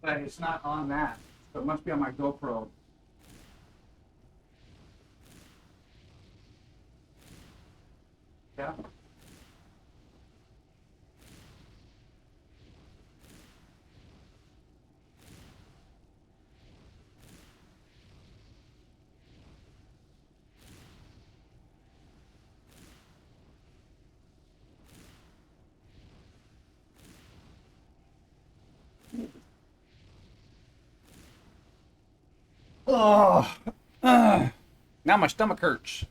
but it's not on that. So it must be on my GoPro. Yeah. Oh, now my stomach hurts.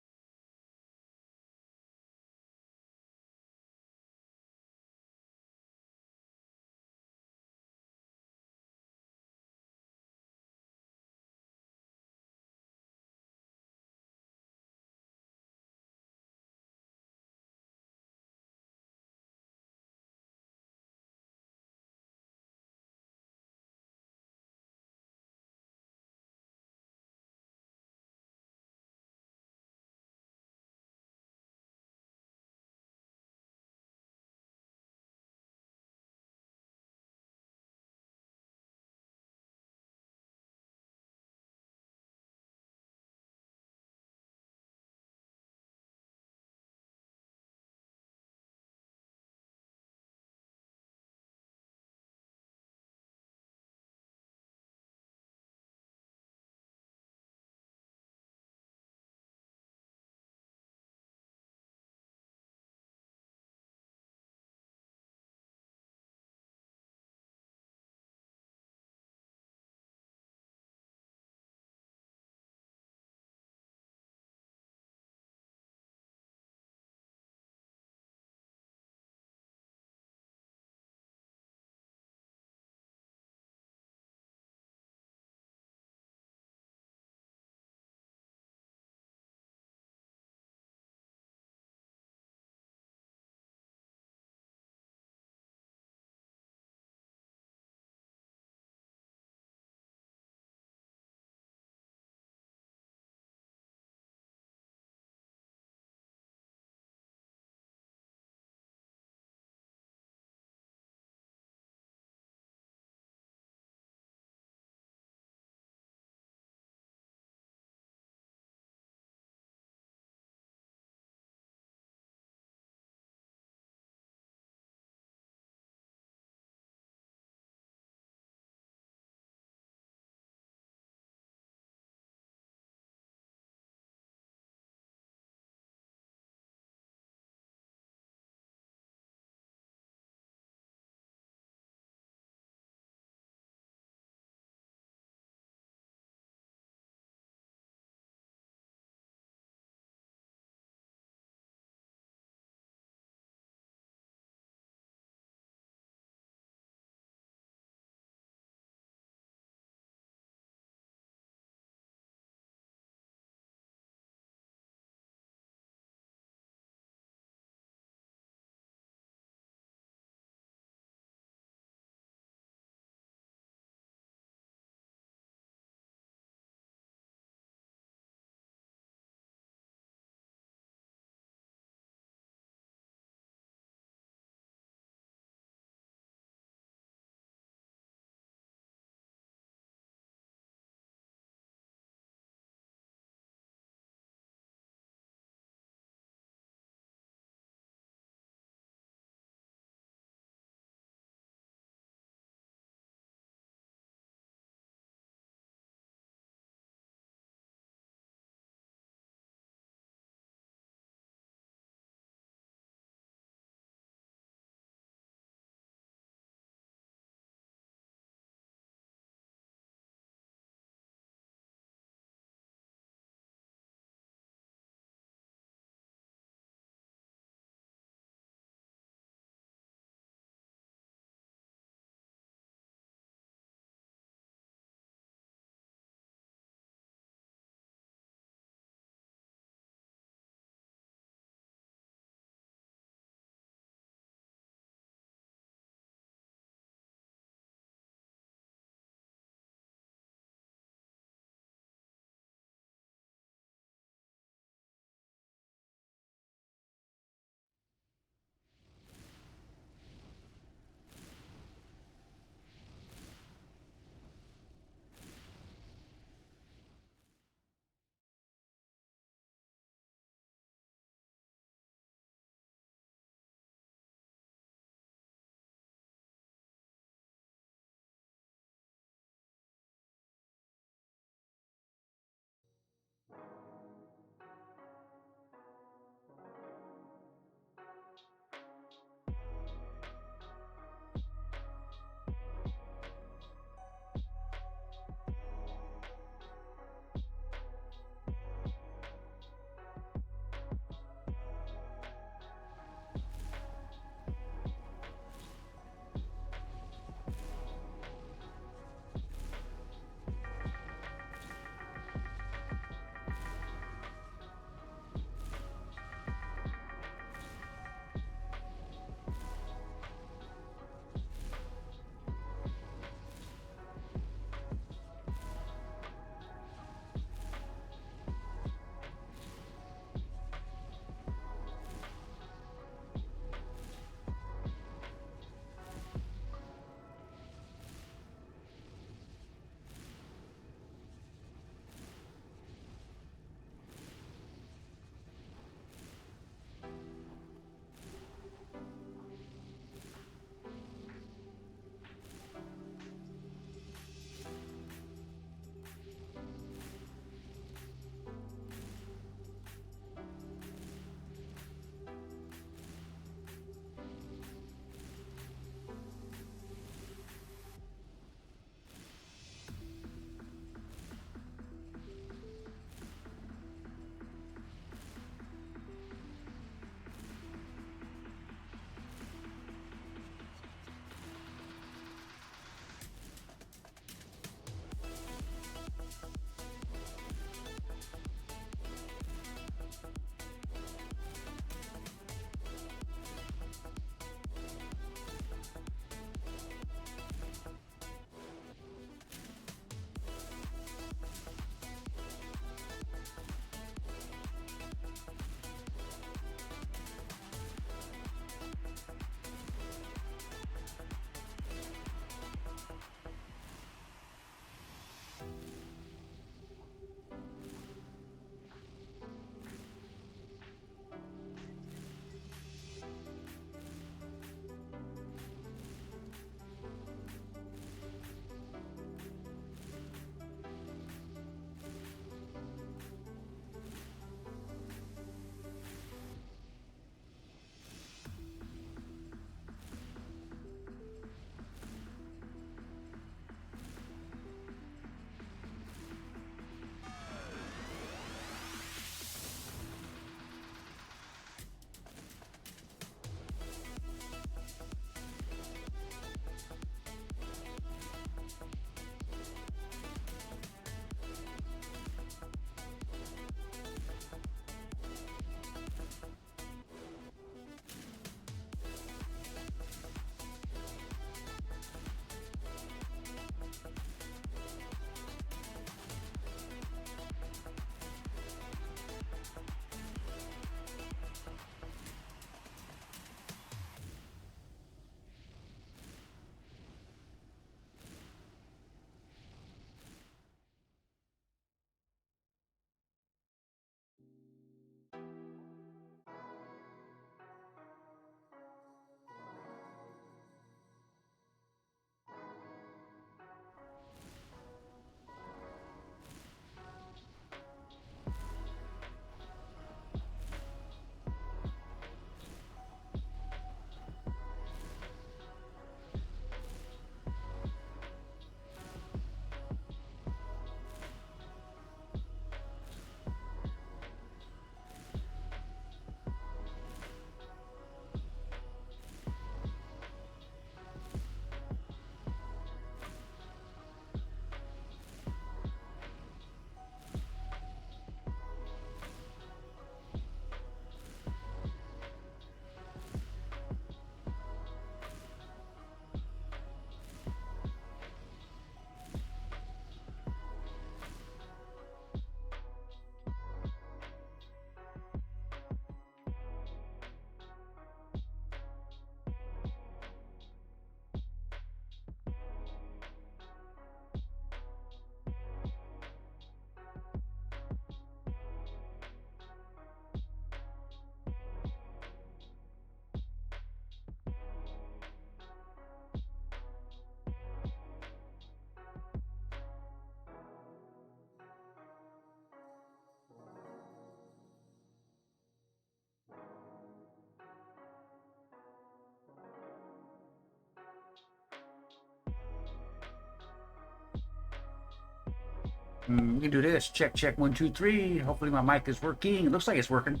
We can do this. Check, check, 1, 2, 3. Hopefully my mic is working. It looks like it's working.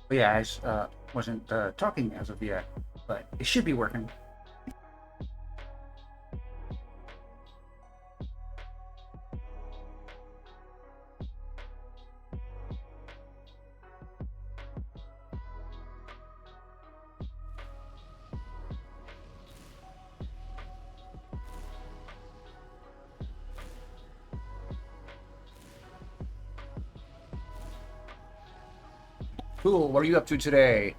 But yeah, I wasn't talking as of yet, but it should be working. Cool. What are you up to today?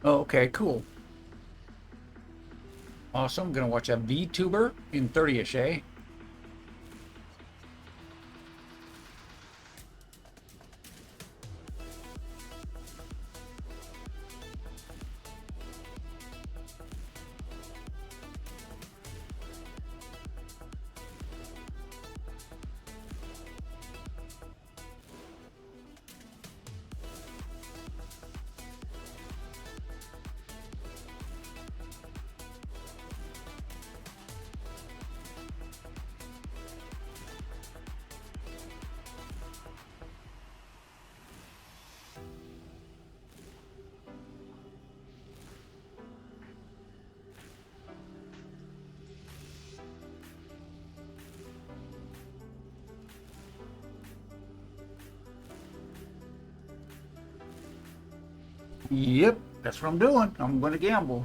Oh, okay, cool. Awesome. Gonna watch a VTuber in 30ish, eh? Yep, that's what I'm doing. I'm gonna gamble.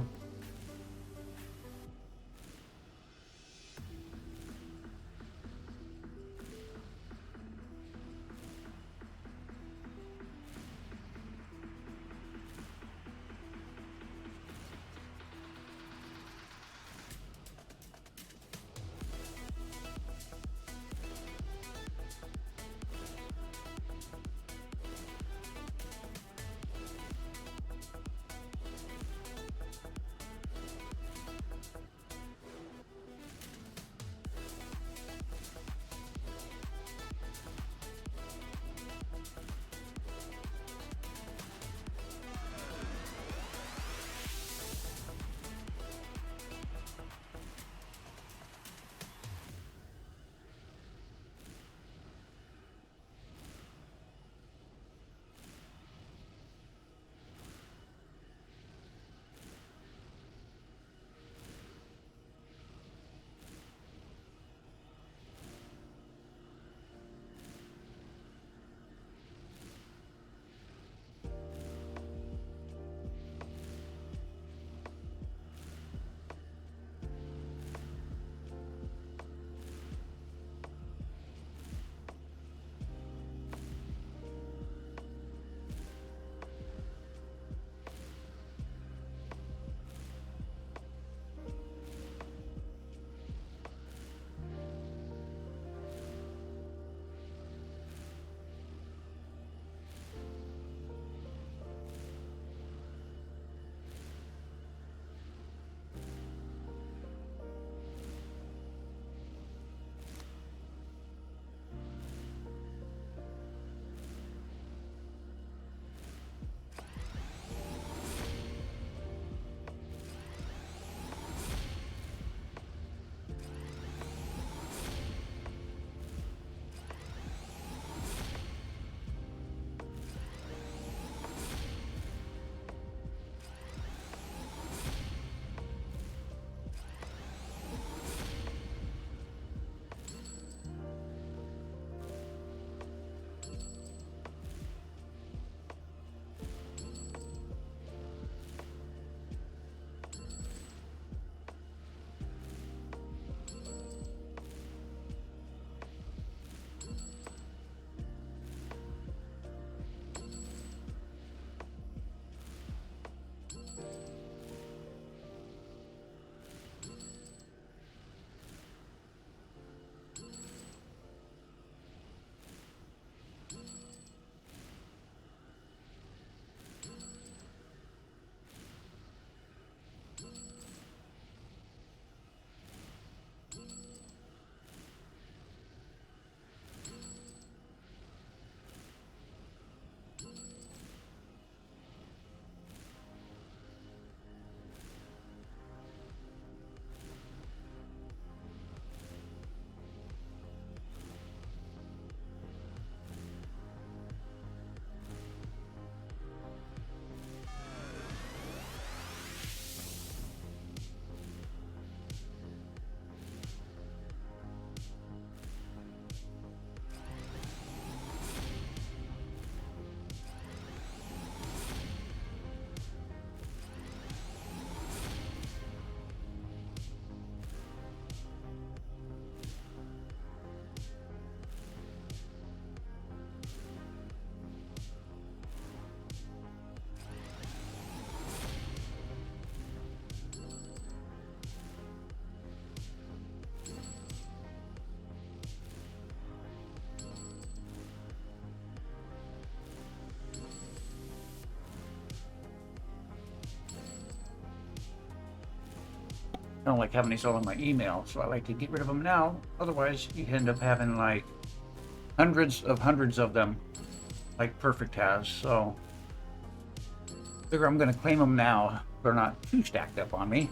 don't like having these all in my email, so I like to get rid of them now. Otherwise, you end up having like hundreds of them, like Perfect has. So, figure I'm going to claim them now. They're not too stacked up on me.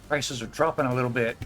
Prices are dropping a little bit.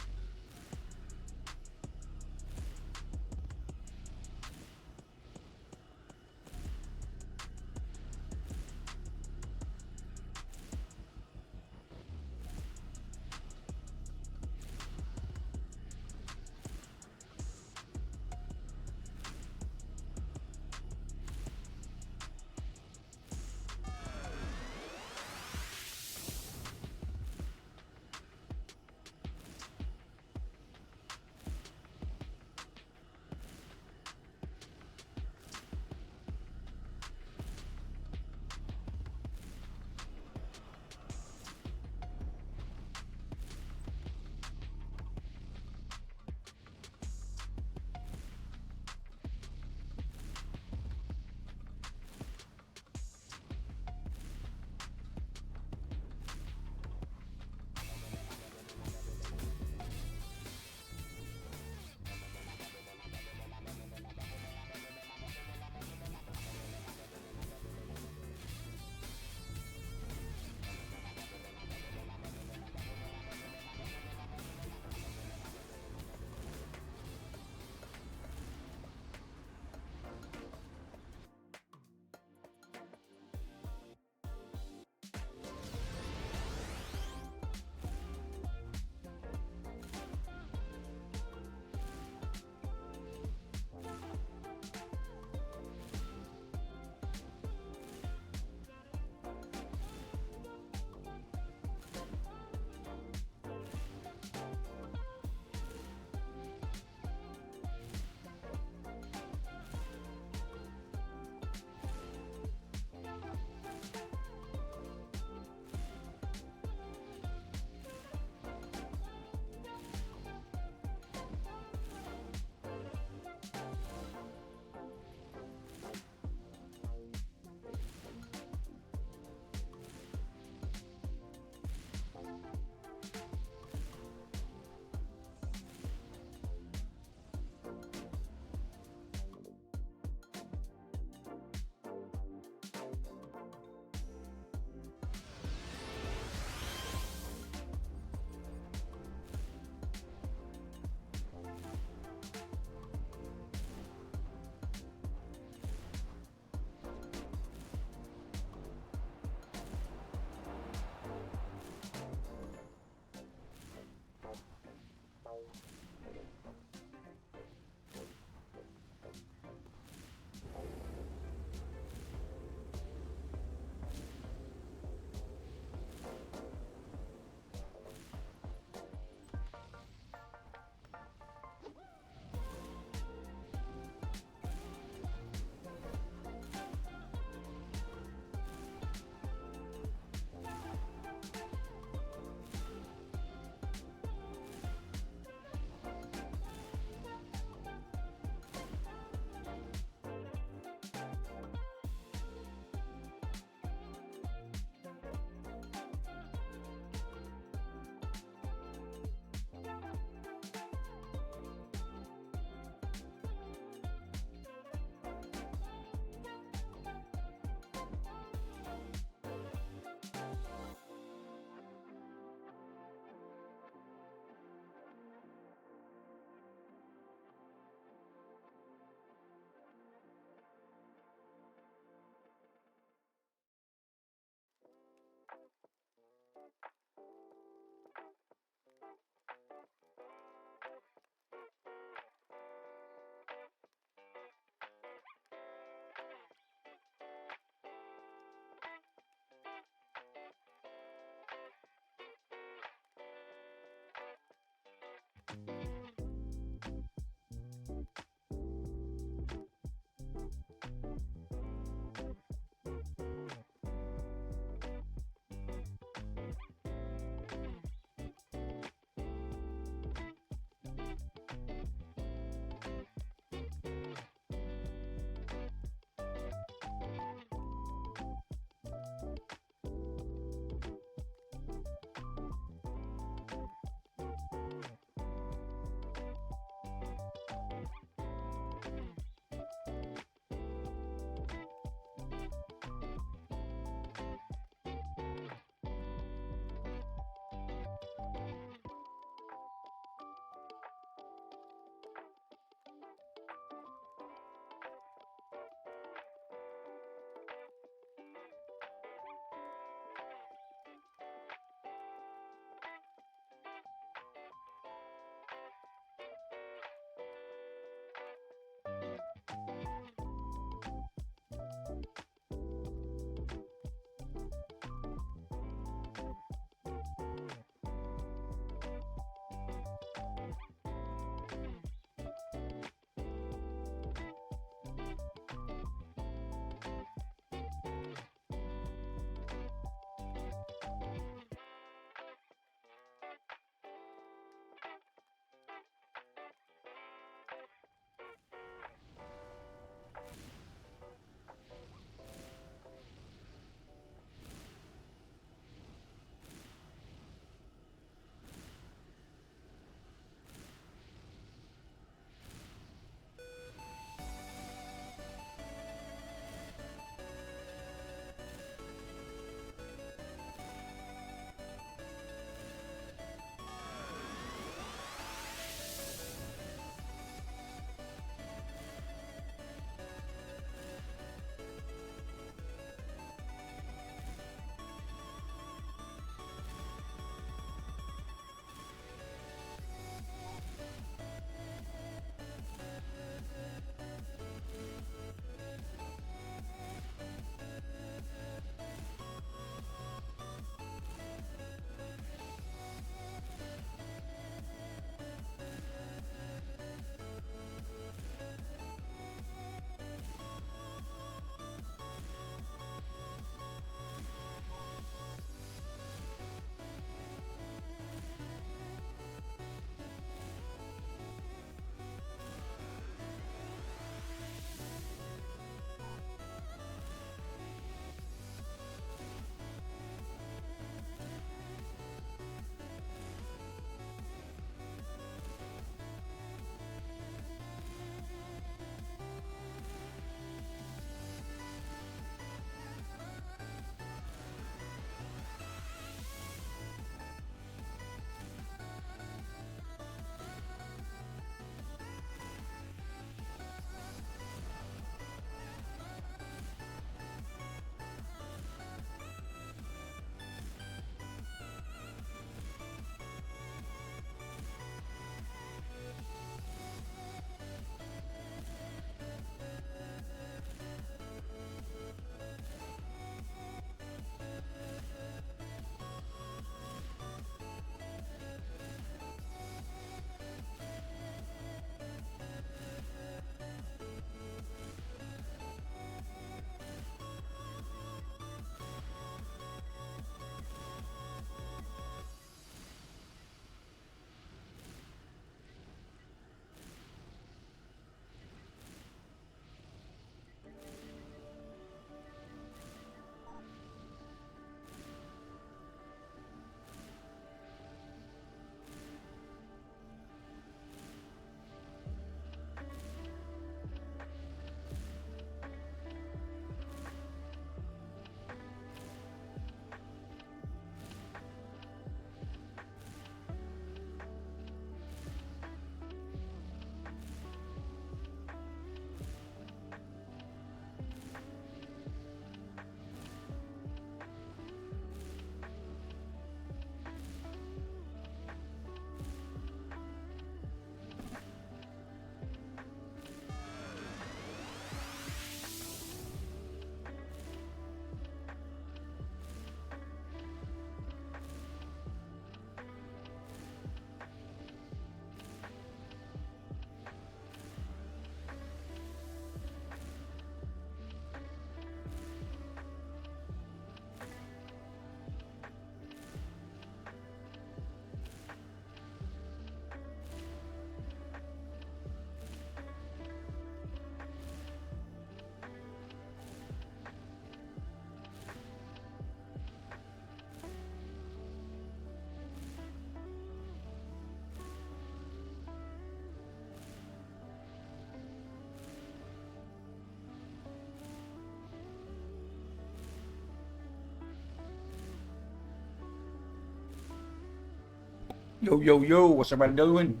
Yo, yo, yo, what's everybody doing?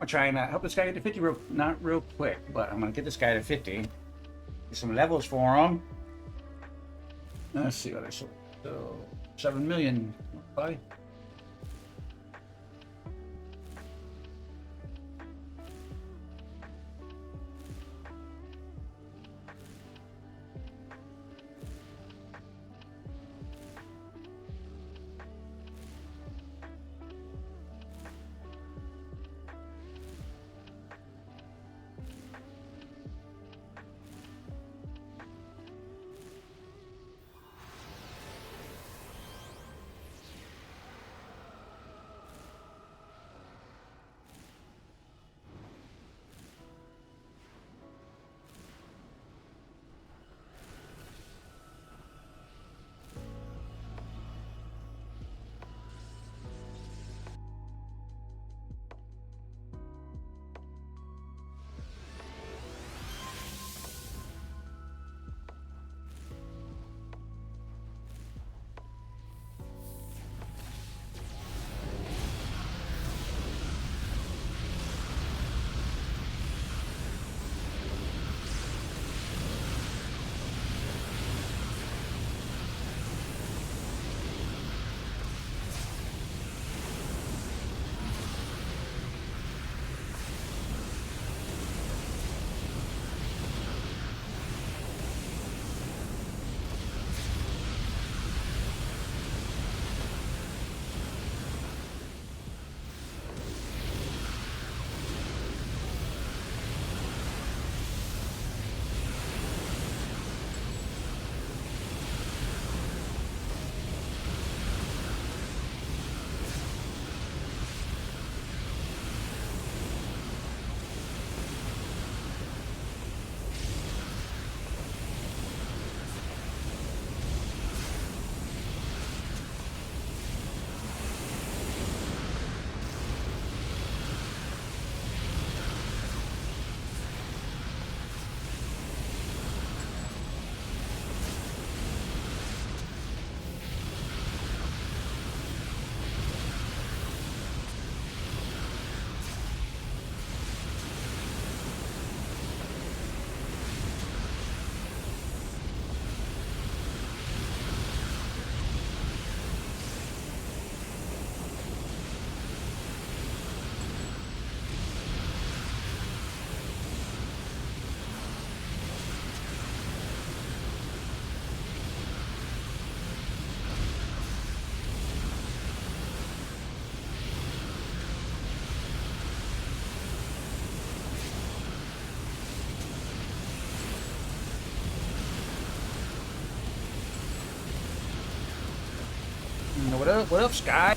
I'm trying to help this guy get to 50 not real quick, but I'm gonna get this guy to 50. Get some levels for him. Let's see what I sold. So 7 million. Bye. What up? What up, Sky?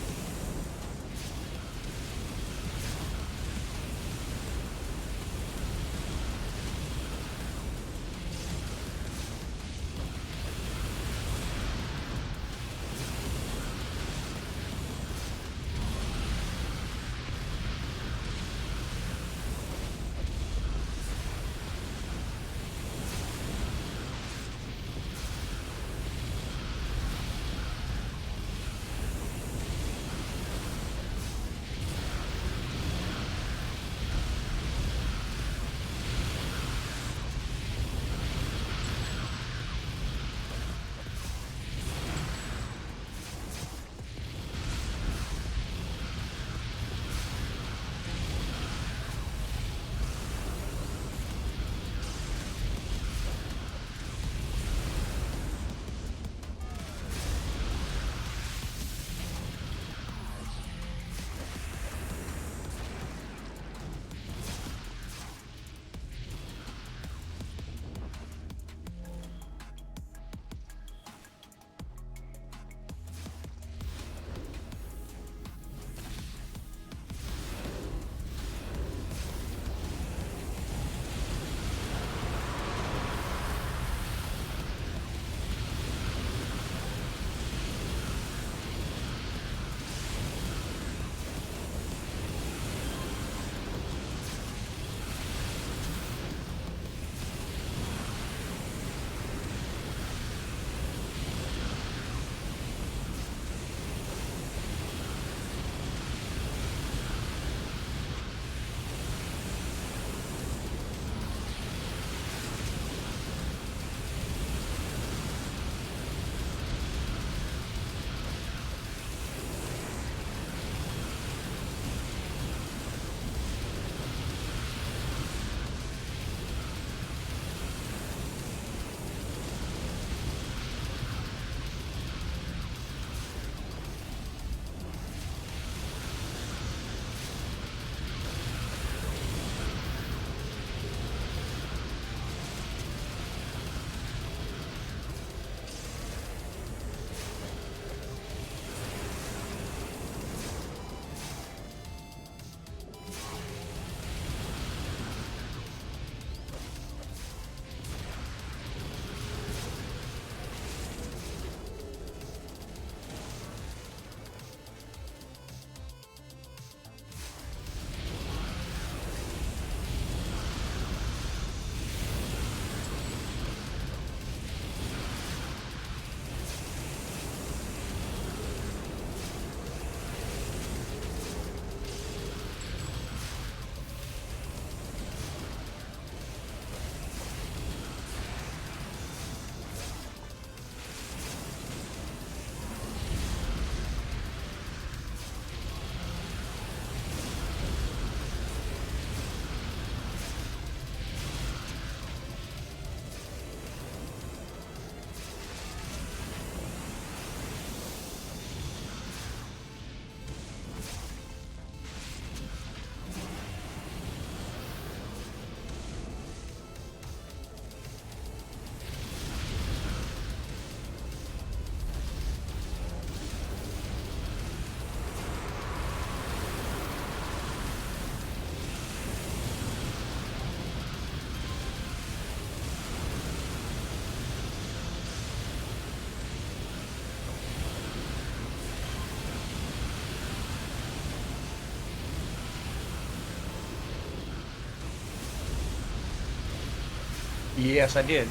Yes, I did.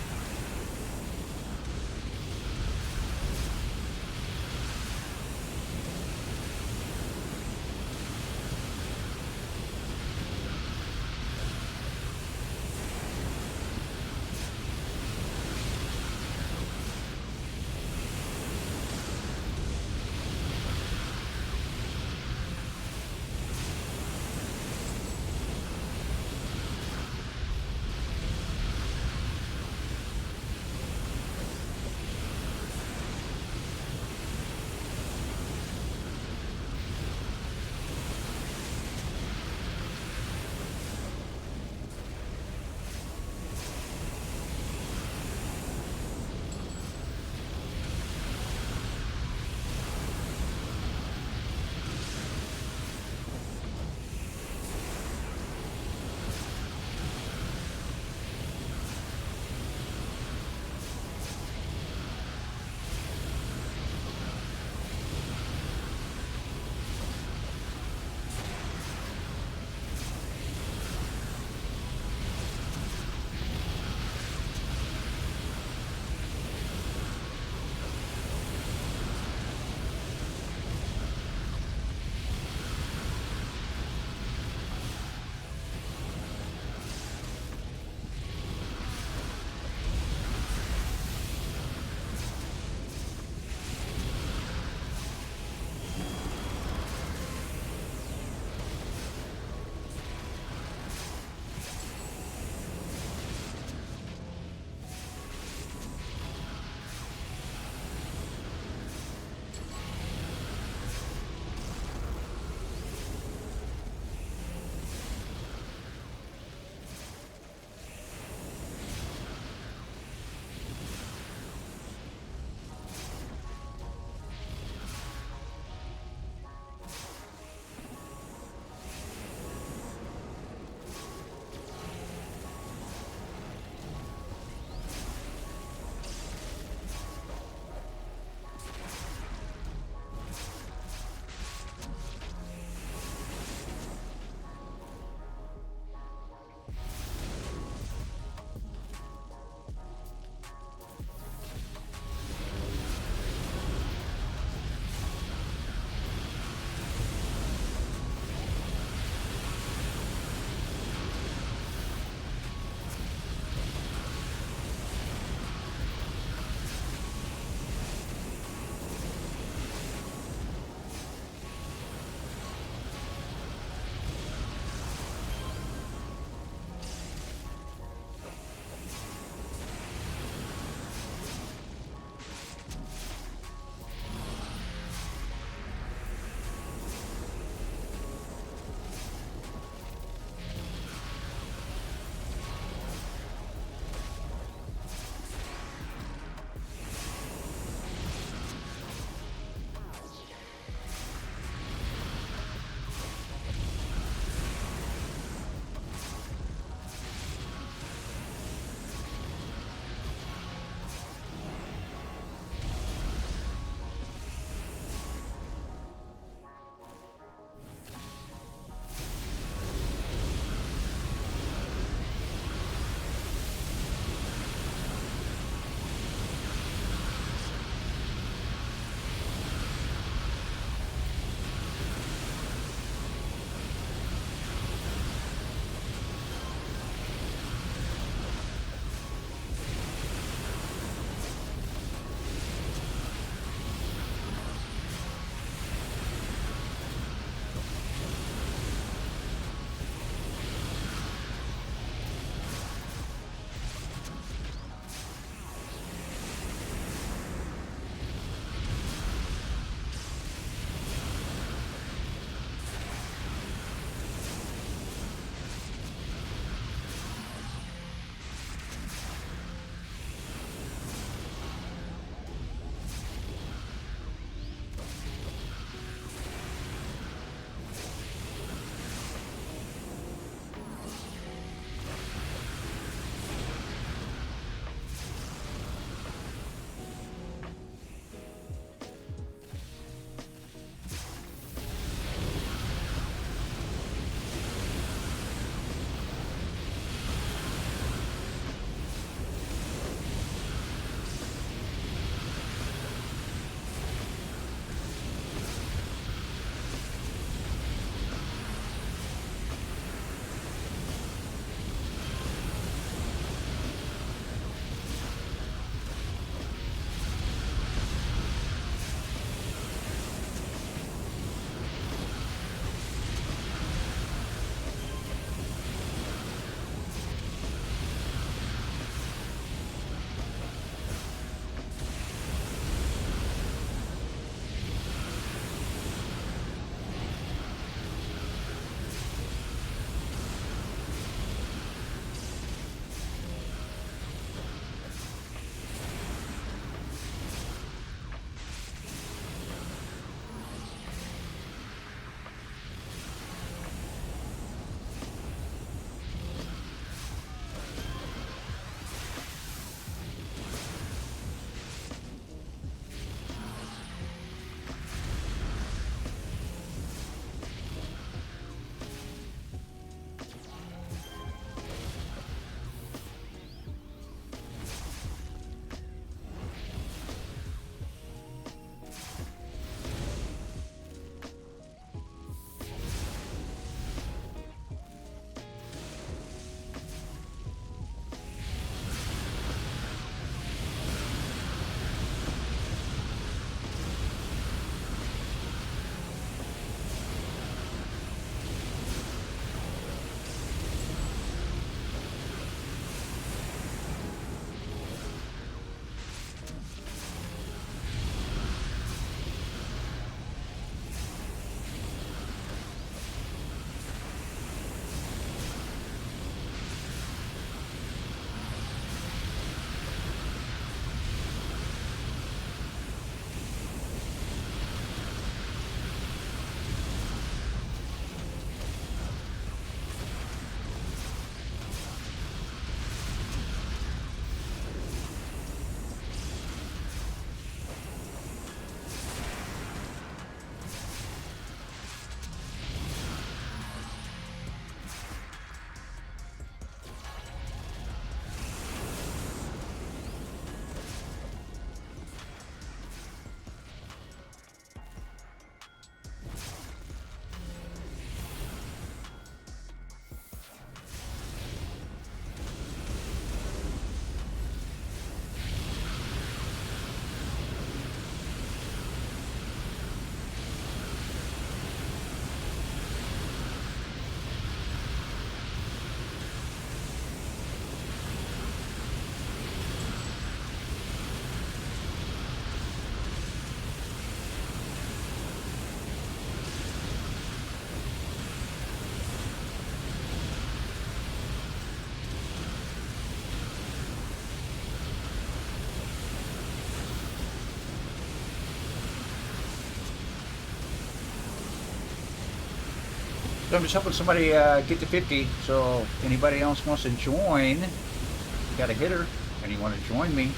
So I'm just helping somebody get to 50. So if anybody else wants to join, you got a hitter, and you want to join me,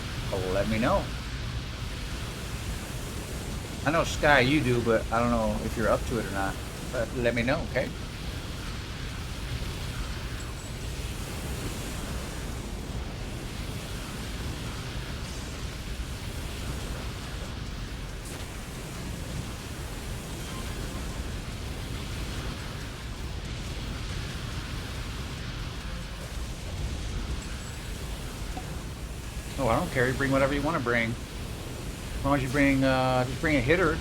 let me know. I know Sky you do, but I don't know if you're up to it or not. But let me know, okay? Oh, I don't care. You bring whatever you want to bring. As long as you bring, just bring a hitter.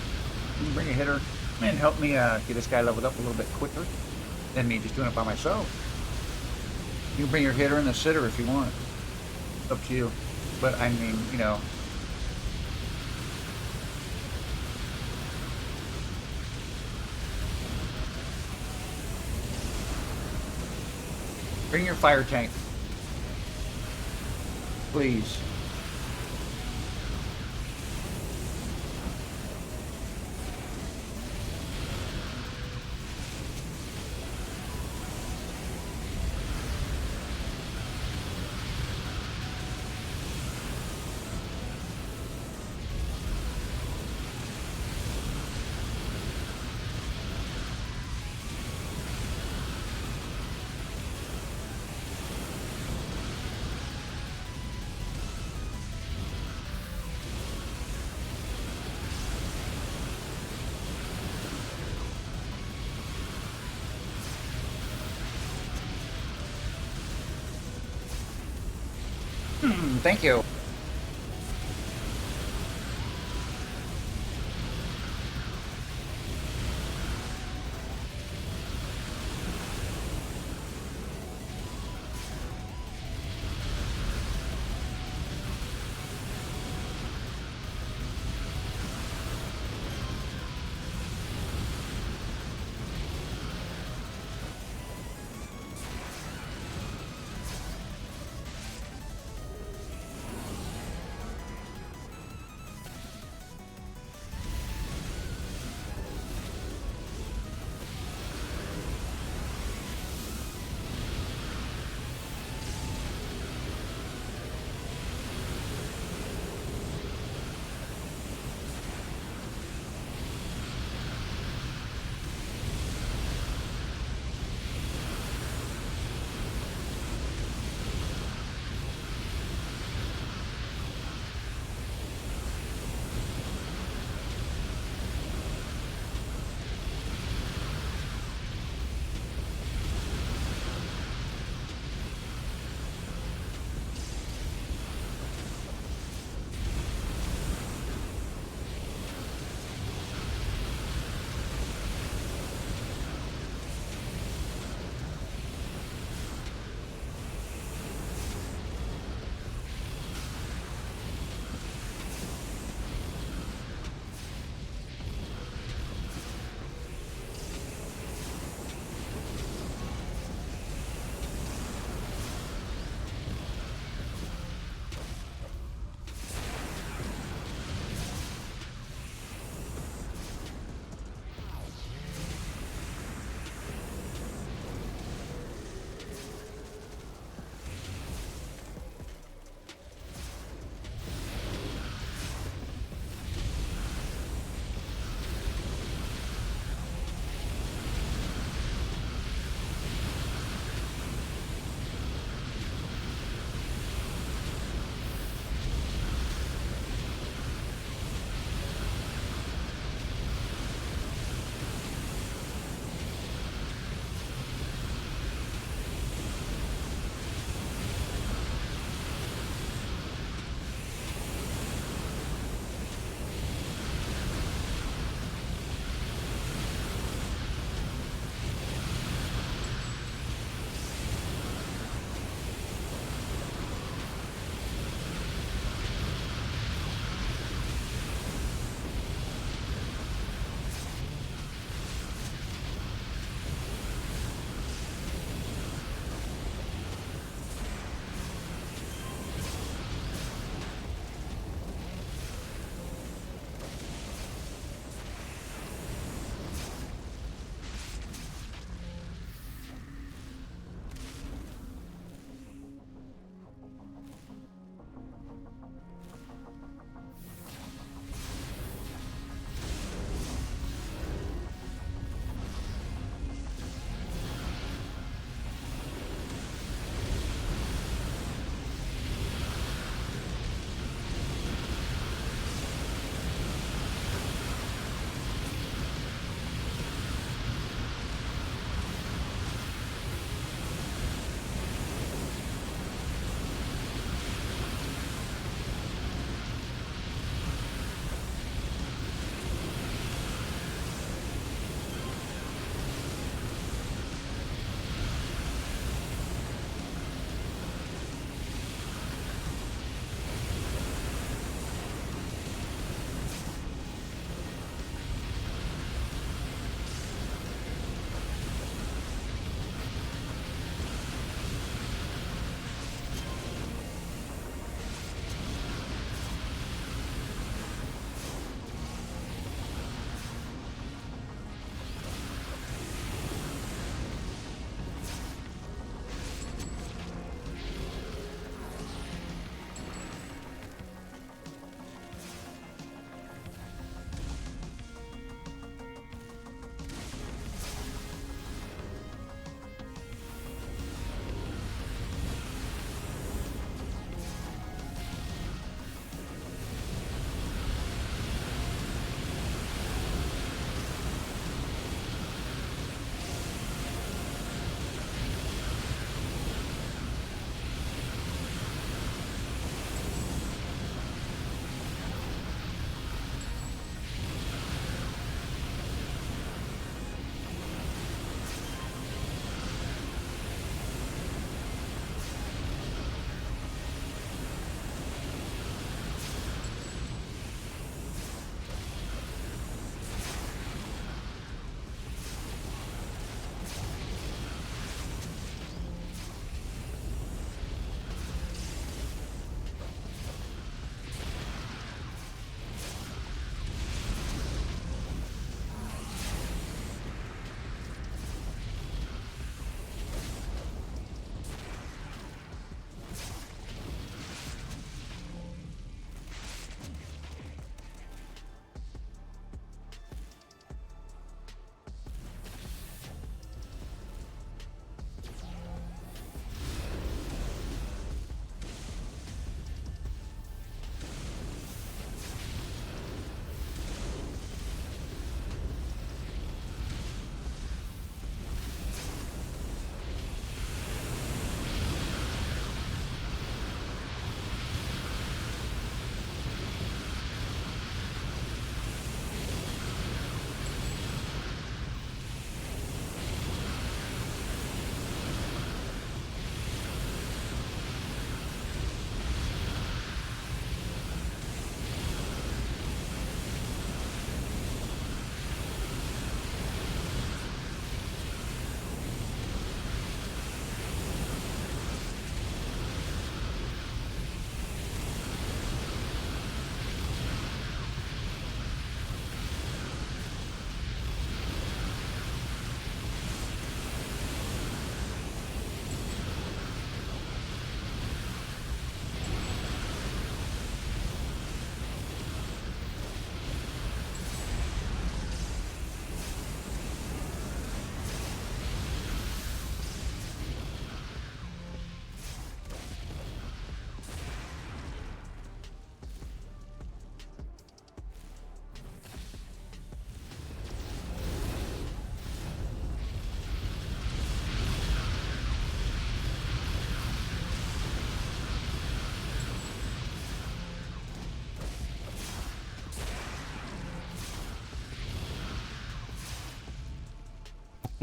You can bring a hitter and help me get this guy leveled up a little bit quicker than me just doing it by myself. You can bring your hitter and the sitter if you want. It's up to you. But I mean, you know. Bring your fire tank. Please. Thank you.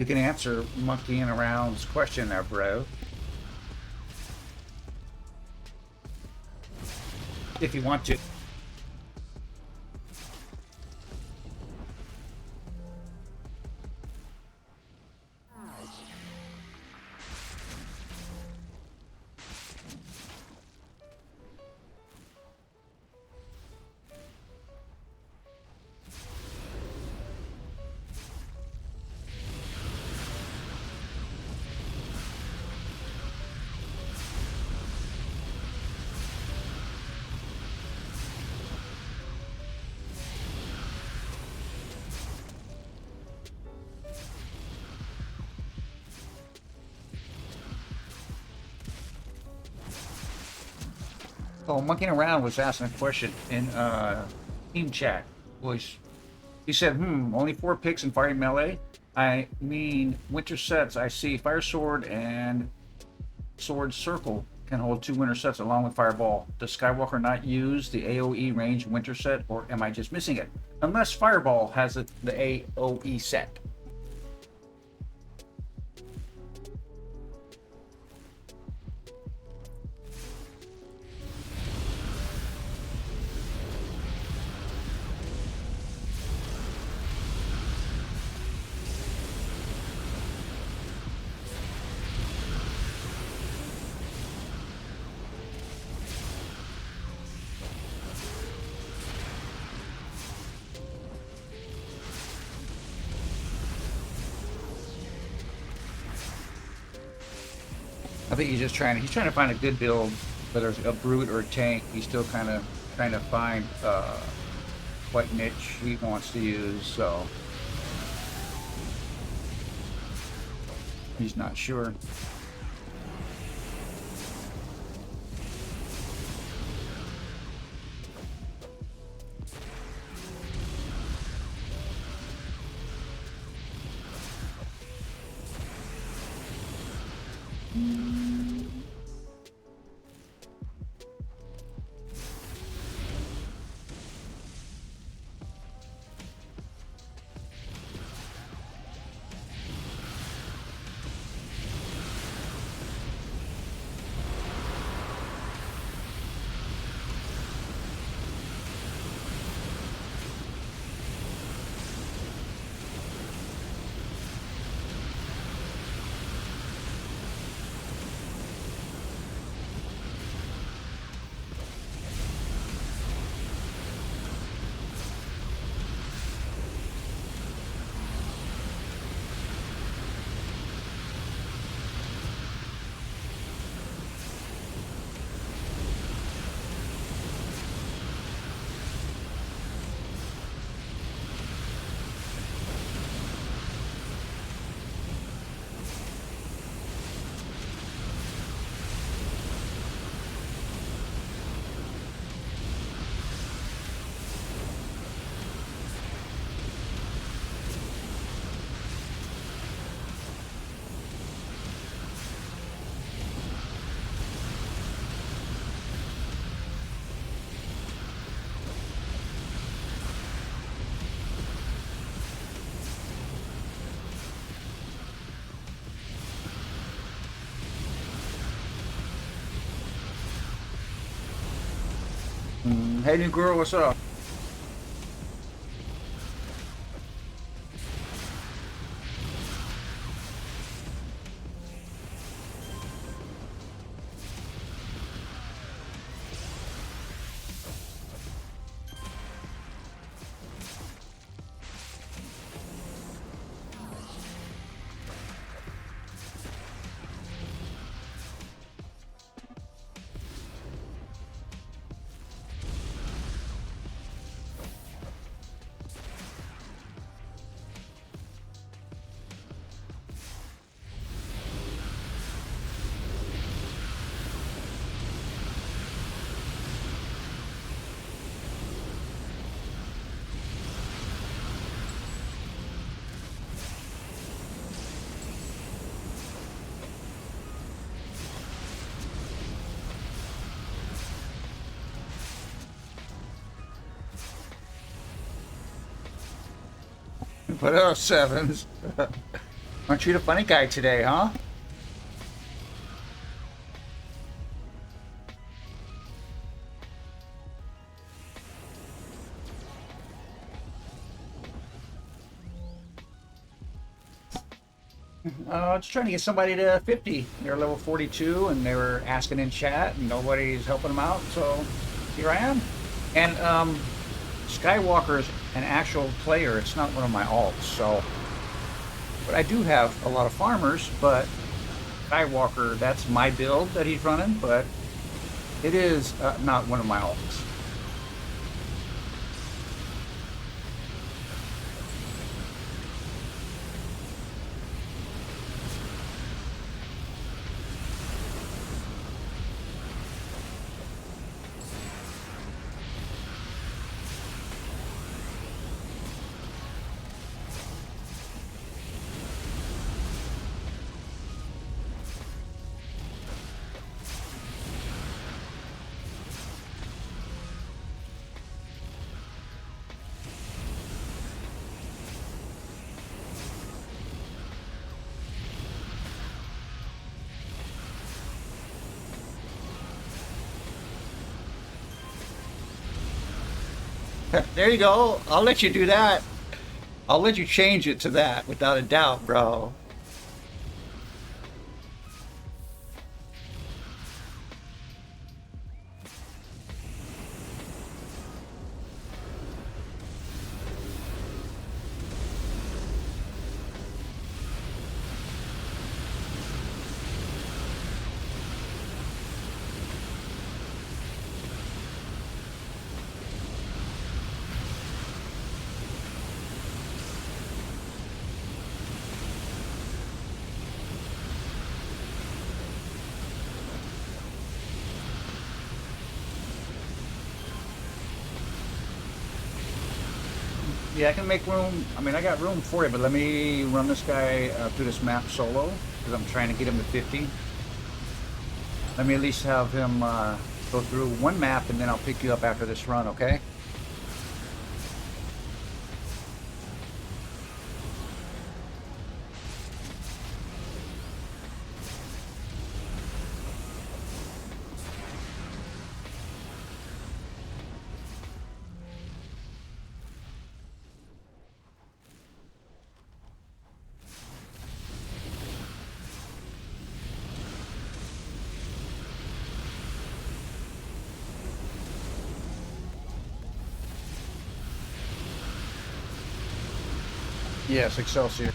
You can answer monkeying around's question there, bro. If you want to. Oh, monkeying around was asking a question in team chat. Was he said, only 4 picks in fighting melee? I mean, winter sets. I see fire sword and sword circle can hold 2 winter sets along with fireball. Does Skywalker not use the AOE range winter set, or am I just missing it? Unless fireball has the AOE set. I think he's trying to find a good build, whether it's a brute or a tank. He's still kind of trying to find what niche he wants to use, so he's not sure. Hey, new girl, what's up? Put up sevens. Aren't you the funny guy today, huh? Just trying to get somebody to 50. They're level 42, and they were asking in chat, and nobody's helping them out. So here I am. And Skywalker is an actual player. It's not one of my alts. So, but I do have a lot of farmers. But Skywalker, that's my build that he's running. But it is not one of my alts. There you go. I'll let you do that. I'll let you change it to that without a doubt, bro. Yeah, I can make room. I mean, I got room for you, but let me run this guy through this map solo because I'm trying to get him to 50. Let me at least have him go through one map, and then I'll pick you up after this run, okay? Yes, Excelsior.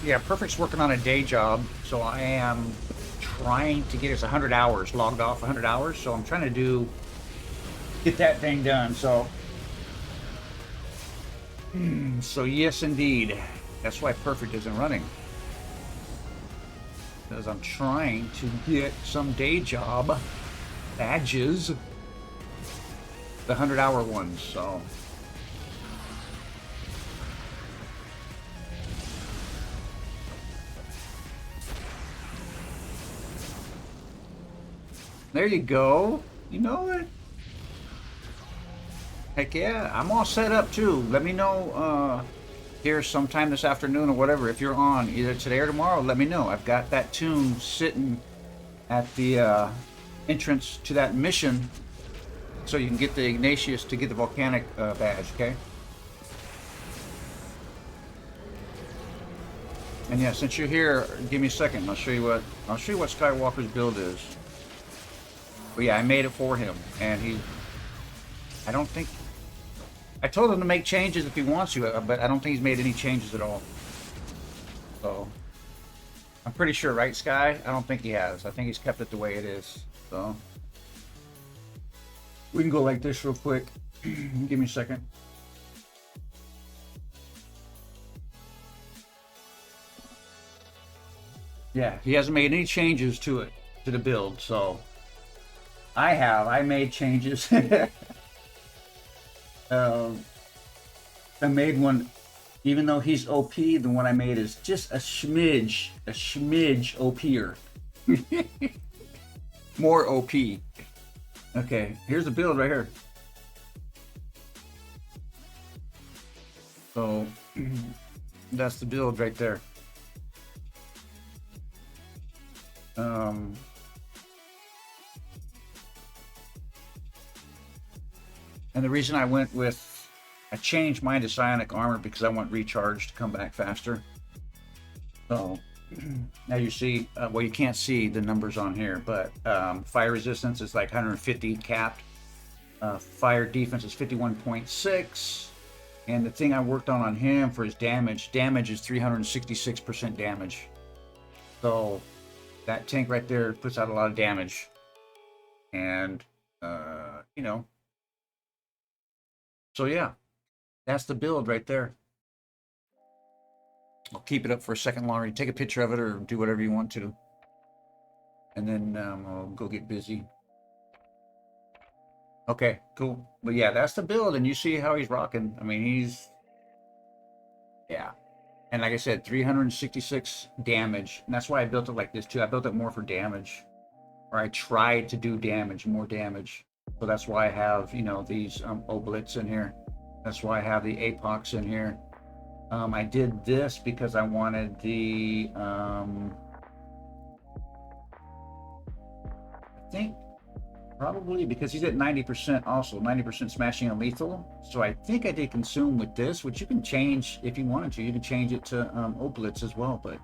Yeah, Perfect's working on a day job, so I am trying to get us 100 hours, logged off 100 hours, so I'm trying to get that thing done, so... So yes, indeed. That's why Perfect isn't running. Because I'm trying to get some day job badges, the 100-hour ones, so... There you go. You know it. Heck yeah, I'm all set up too. Let me know here sometime this afternoon or whatever. If you're on either today or tomorrow, let me know. I've got that tune sitting at the entrance to that mission so you can get the Ignatius to get the volcanic badge, okay? And yeah, since you're here, give me a second. I'll show you what Skywalker's build is. But yeah, I made it for him, and I don't think I told him to make changes if he wants to, but I don't think he's made any changes at all. So I'm pretty sure, right, Sky? I don't think he has. I think he's kept it the way it is. So we can go like this real quick. Give me a second. Yeah, he hasn't made any changes to it, to the build, so I made changes. I made one, even though he's OP, the one I made is just a smidge OP'er. More OP. Okay, here's the build right here. So, that's the build right there. And the reason I changed mine to psionic armor because I want recharge to come back faster. So now you see, well, you can't see the numbers on here, but fire resistance is like 150 capped. Fire defense is 51.6. And the thing I worked on him for his damage is 366% damage. So that tank right there puts out a lot of damage. And, you know, so yeah, that's the build right there. I'll keep it up for a second longer. You take a picture of it or do whatever you want to. And then I'll go get busy. Okay, cool. But yeah, that's the build, and you see how he's rocking. I mean, yeah. And like I said, 366 damage. And that's why I built it like this too. I built it more for damage. Or I tried to do damage, more damage. So that's why I have, you know, these oblets in here. That's why I have the apox in here. I did this because I wanted the, I think probably because he's at 90% also, 90% smashing and lethal. So I think I did consume with this, which you can change if you wanted to. You can change it to oblets as well. But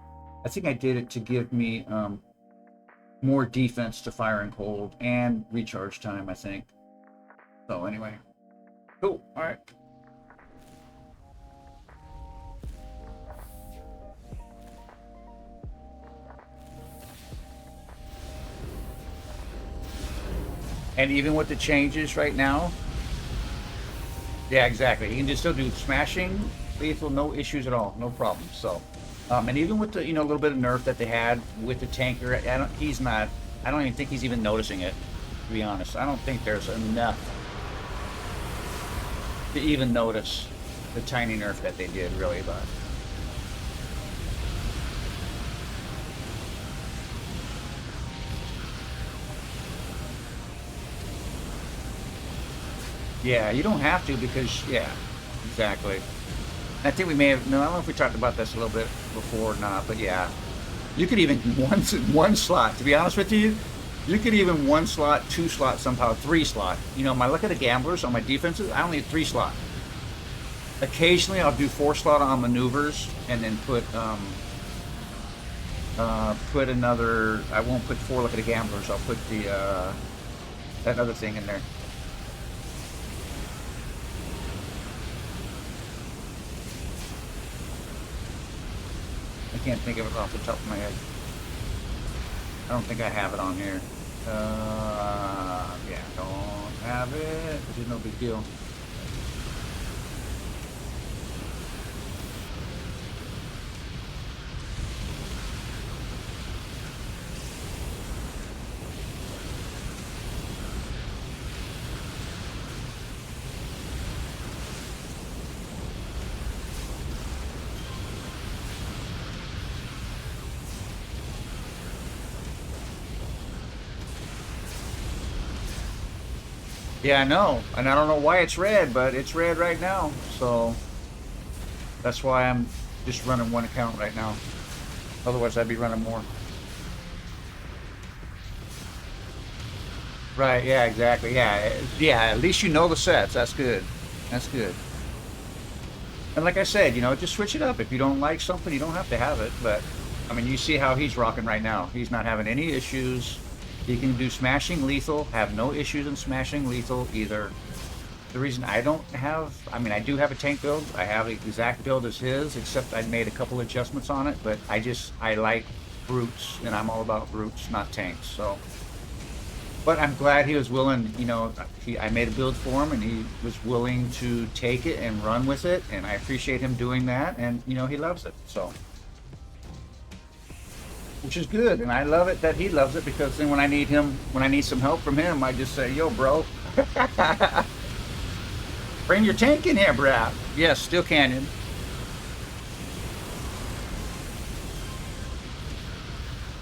I think I did it to give me more defense to fire and cold and recharge time, I think. So anyway, cool. All right. And even with the changes right now, yeah, exactly. You can just still do smashing, lethal, no issues at all, no problem. So, and even with the, you know, a little bit of nerf that they had with the tanker, I don't even think he's even noticing it, to be honest. I don't think there's enough to even notice the tiny nerf that they did, really, but. Yeah, you don't have to because, yeah, exactly. I think we may have, no, I don't know if we talked about this a little bit before or not, but yeah. You could even, one slot, to be honest with you, you could even 1 slot, 2 slot, somehow 3 slot. You know, my look at the gamblers on my defenses, I only need 3 slot. Occasionally I'll do 4 slot on maneuvers and then put another, I won't put 4 look at the gamblers, I'll put the, that other thing in there. I can't think of it off the top of my head. I don't think I have it on here. Yeah, don't have it, which is no big deal. Yeah, I know, and I don't know why it's red, but it's red right now. So that's why I'm just running one account right now. Otherwise, I'd be running more. Right, yeah, exactly. Yeah, yeah, at least you know the sets. That's good. That's good. And like I said, just switch it up. If you don't like something, you don't have to have it. But I mean, you see how he's rocking right now. He's not having any issues. He can do smashing lethal, have no issues in smashing lethal either. The reason I don't have, I mean, I do have a tank build. I have the exact build as his, except I made a couple adjustments on it. But I like brutes, and I'm all about brutes, not tanks. So. But I'm glad he was willing, I made a build for him and he was willing to take it and run with it. And I appreciate him doing that. And, he loves it. So, which is good. And I love it that he loves it because then when I need some help from him, I just say, yo, bro, bring your tank in here, bro. Yes, Steel Canyon.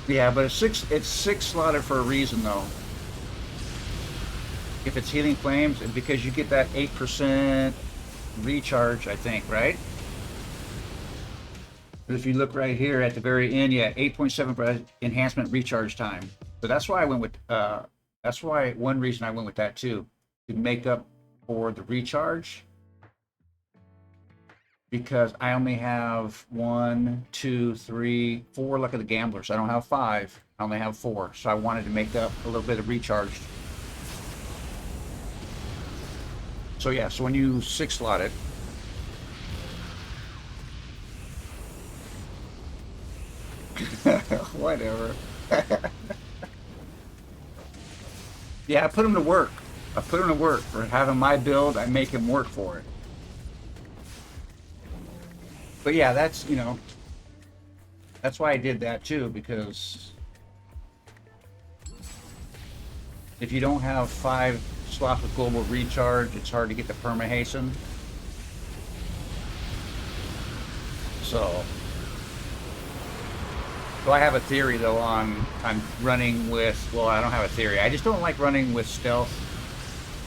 Yeah, but it's six slotted for a reason though. If it's Healing Flames, because you get that 8% recharge, I think, right? But if you look right here at the very end, yeah, 8.7 enhancement recharge time. So that's why I went with, that's why one reason I went with that too, to make up for the recharge. Because I only have 1, 2, 3, 4 Luck of the Gamblers. I don't have 5. I only have 4. So I wanted to make up a little bit of recharge. So yeah, so when you 6 slot it, whatever. Yeah, I put him to work. I put him to work for having my build. I make him work for it. But yeah, that's why I did that too, because if you don't have 5 slots with global recharge, it's hard to get the perma hasten. So I have a theory though on running with, well, I don't have a theory. I just don't like running with stealth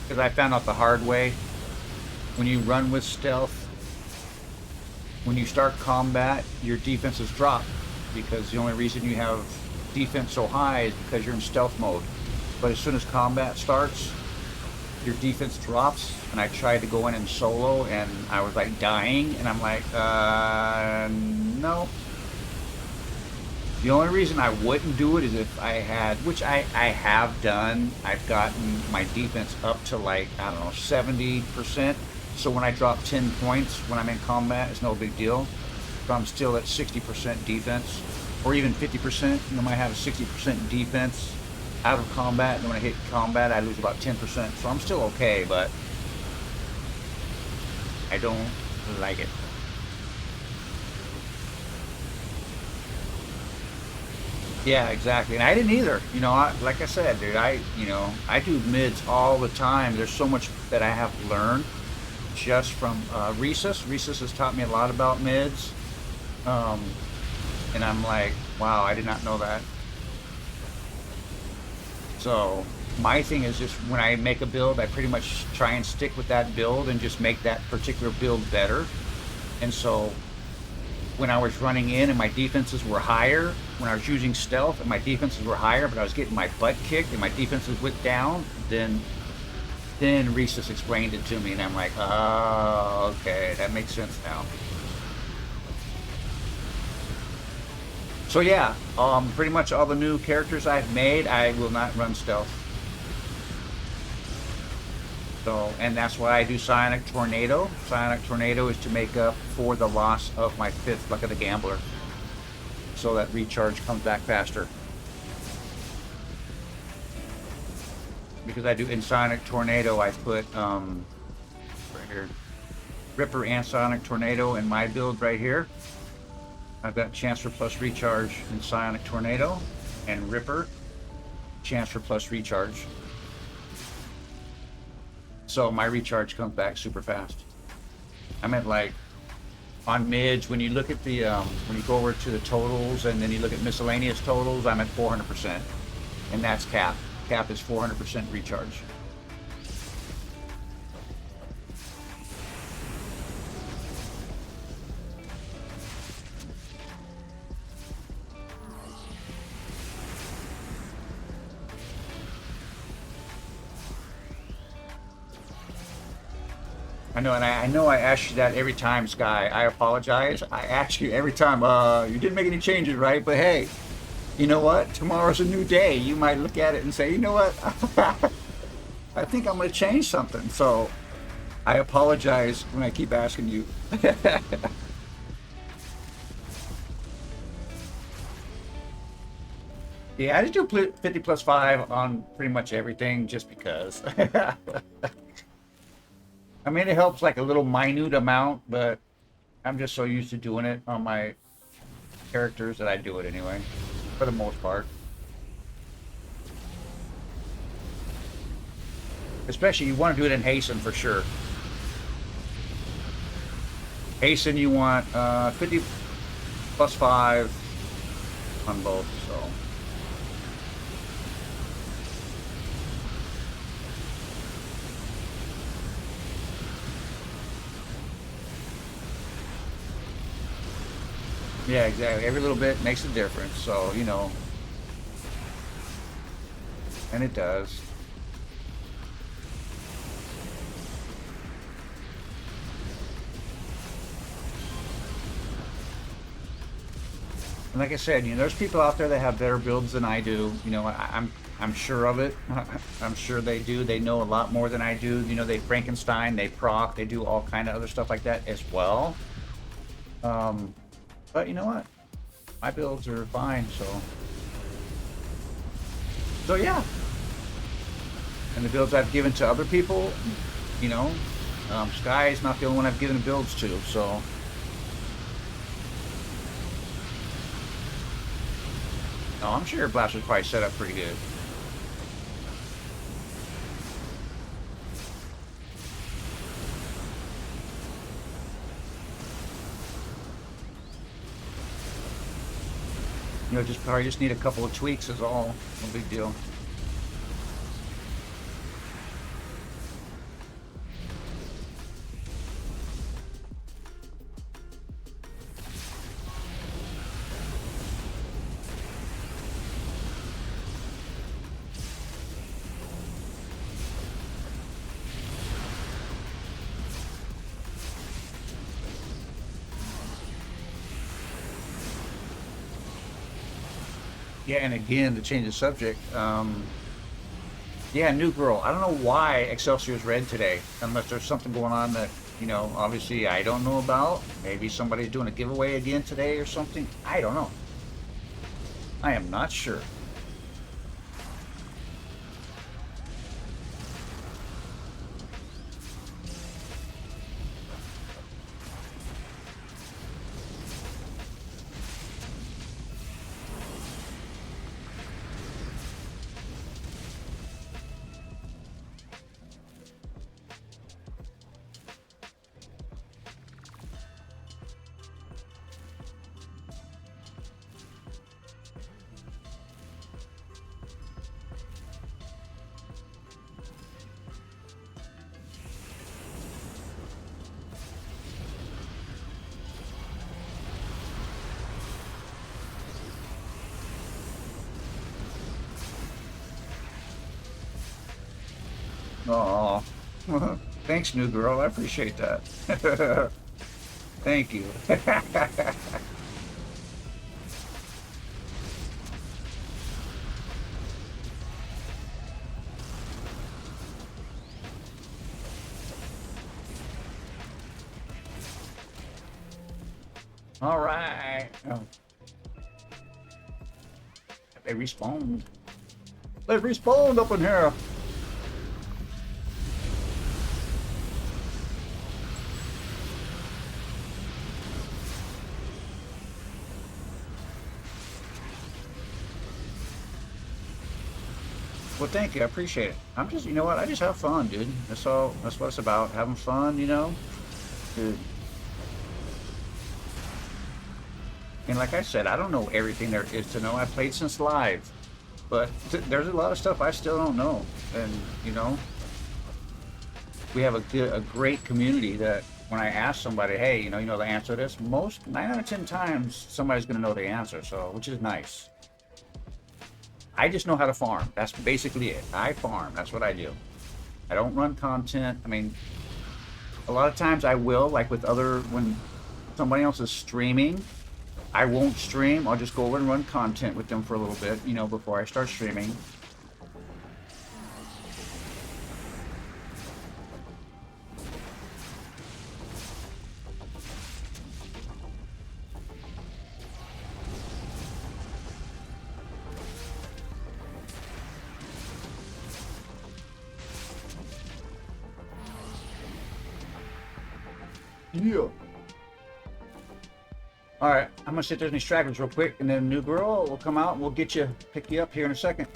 because I found out the hard way. When you run with stealth, when you start combat, your defenses drop because the only reason you have defense so high is because you're in stealth mode. But as soon as combat starts, your defense drops. And I tried to go in and solo and I was like dying and I'm like, no. The only reason I wouldn't do it is if I had, which I have done, I've gotten my defense up to like, I don't know, 70%. So when I drop 10 points when I'm in combat, it's no big deal. If I'm still at 60% defense, or even 50%, I might have a 60% defense out of combat, and when I hit combat, I lose about 10%. So I'm still okay, but I don't like it. Yeah, exactly. And I didn't either. Like I said, dude, I do mids all the time. There's so much that I have learned just from Rhesus. Rhesus has taught me a lot about mids. And I'm like, wow, I did not know that. So my thing is just when I make a build, I pretty much try and stick with that build and just make that particular build better. And so when I was running in and my defenses were higher, when I was using stealth and my defenses were higher, but I was getting my butt kicked and my defenses went down, then Rhesus explained it to me and I'm like, oh, okay, that makes sense now. So yeah, pretty much all the new characters I've made, I will not run stealth. So, and that's why I do Psionic Tornado. Psionic Tornado is to make up for the loss of my 5th Luck of the Gambler. So that recharge comes back faster. Because I do in Psionic Tornado, I put, right here, Ripper and Psionic Tornado in my build right here. I've got Chancellor plus recharge in Psionic Tornado, and Ripper, Chancellor plus recharge. So my recharge comes back super fast. I meant like on mids, when you look at the, when you go over to the totals and then you look at miscellaneous totals, I'm at 400%. And that's cap. Cap is 400% recharge. I know, and I know I ask you that every time, Sky. I apologize. I ask you every time, you didn't make any changes, right? But hey, you know what? Tomorrow's a new day. You might look at it and say, you know what? I think I'm going to change something. So I apologize when I keep asking you. Yeah, I just do 50 plus 5 on pretty much everything just because. I mean, it helps like a little minute amount, but I'm just so used to doing it on my characters that I do it anyway, for the most part. Especially you want to do it in hasten for sure. Hasten, you want 50 plus 5 on both, so. Yeah, exactly. Every little bit makes a difference, so, you know, and it does. And like I said, you know, there's people out there that have better builds than I do. You know, I'm sure of it. I'm sure they do. They know a lot more than I do. You know, they Frankenstein, they proc, they do all kind of other stuff like that as well. Um, but you know what? My builds are fine, so yeah. And the builds I've given to other people, you know, Sky is not the only one I've given builds to, so. No, I'm sure your blaster's probably set up pretty good. You know, just probably just need a couple of tweaks is all. No big deal. Yeah, and again, to change the subject, yeah, new girl. I don't know why Excelsior's red today, unless there's something going on that, you know, obviously I don't know about. Maybe somebody's doing a giveaway again today or something. I don't know. I am not sure. Oh, thanks, new girl. I appreciate that. Thank you. All right. Oh, they respawned. They respawned up in here. Well, thank you. I appreciate it. I'm just, you know what? I just have fun, dude. That's all. That's what it's about. Having fun, you know. Dude. And like I said, I don't know everything there is to know. I played since live, but there's a lot of stuff I still don't know. And you know, we have a great community that when I ask somebody, hey, you know the answer to this, most 9 out of 10 times somebody's going to know the answer. So, which is nice. I just know how to farm. That's basically it. I farm. That's what I do. I don't run content. I mean, A lot of times I will, like with other, when somebody else is streaming, I won't stream. I'll just go over and run content with them for a little bit, you know, before I start streaming. Yeah. All right, I'm gonna see if there's any stragglers real quick, and then new girl will come out and we'll get you, pick you up here in a second.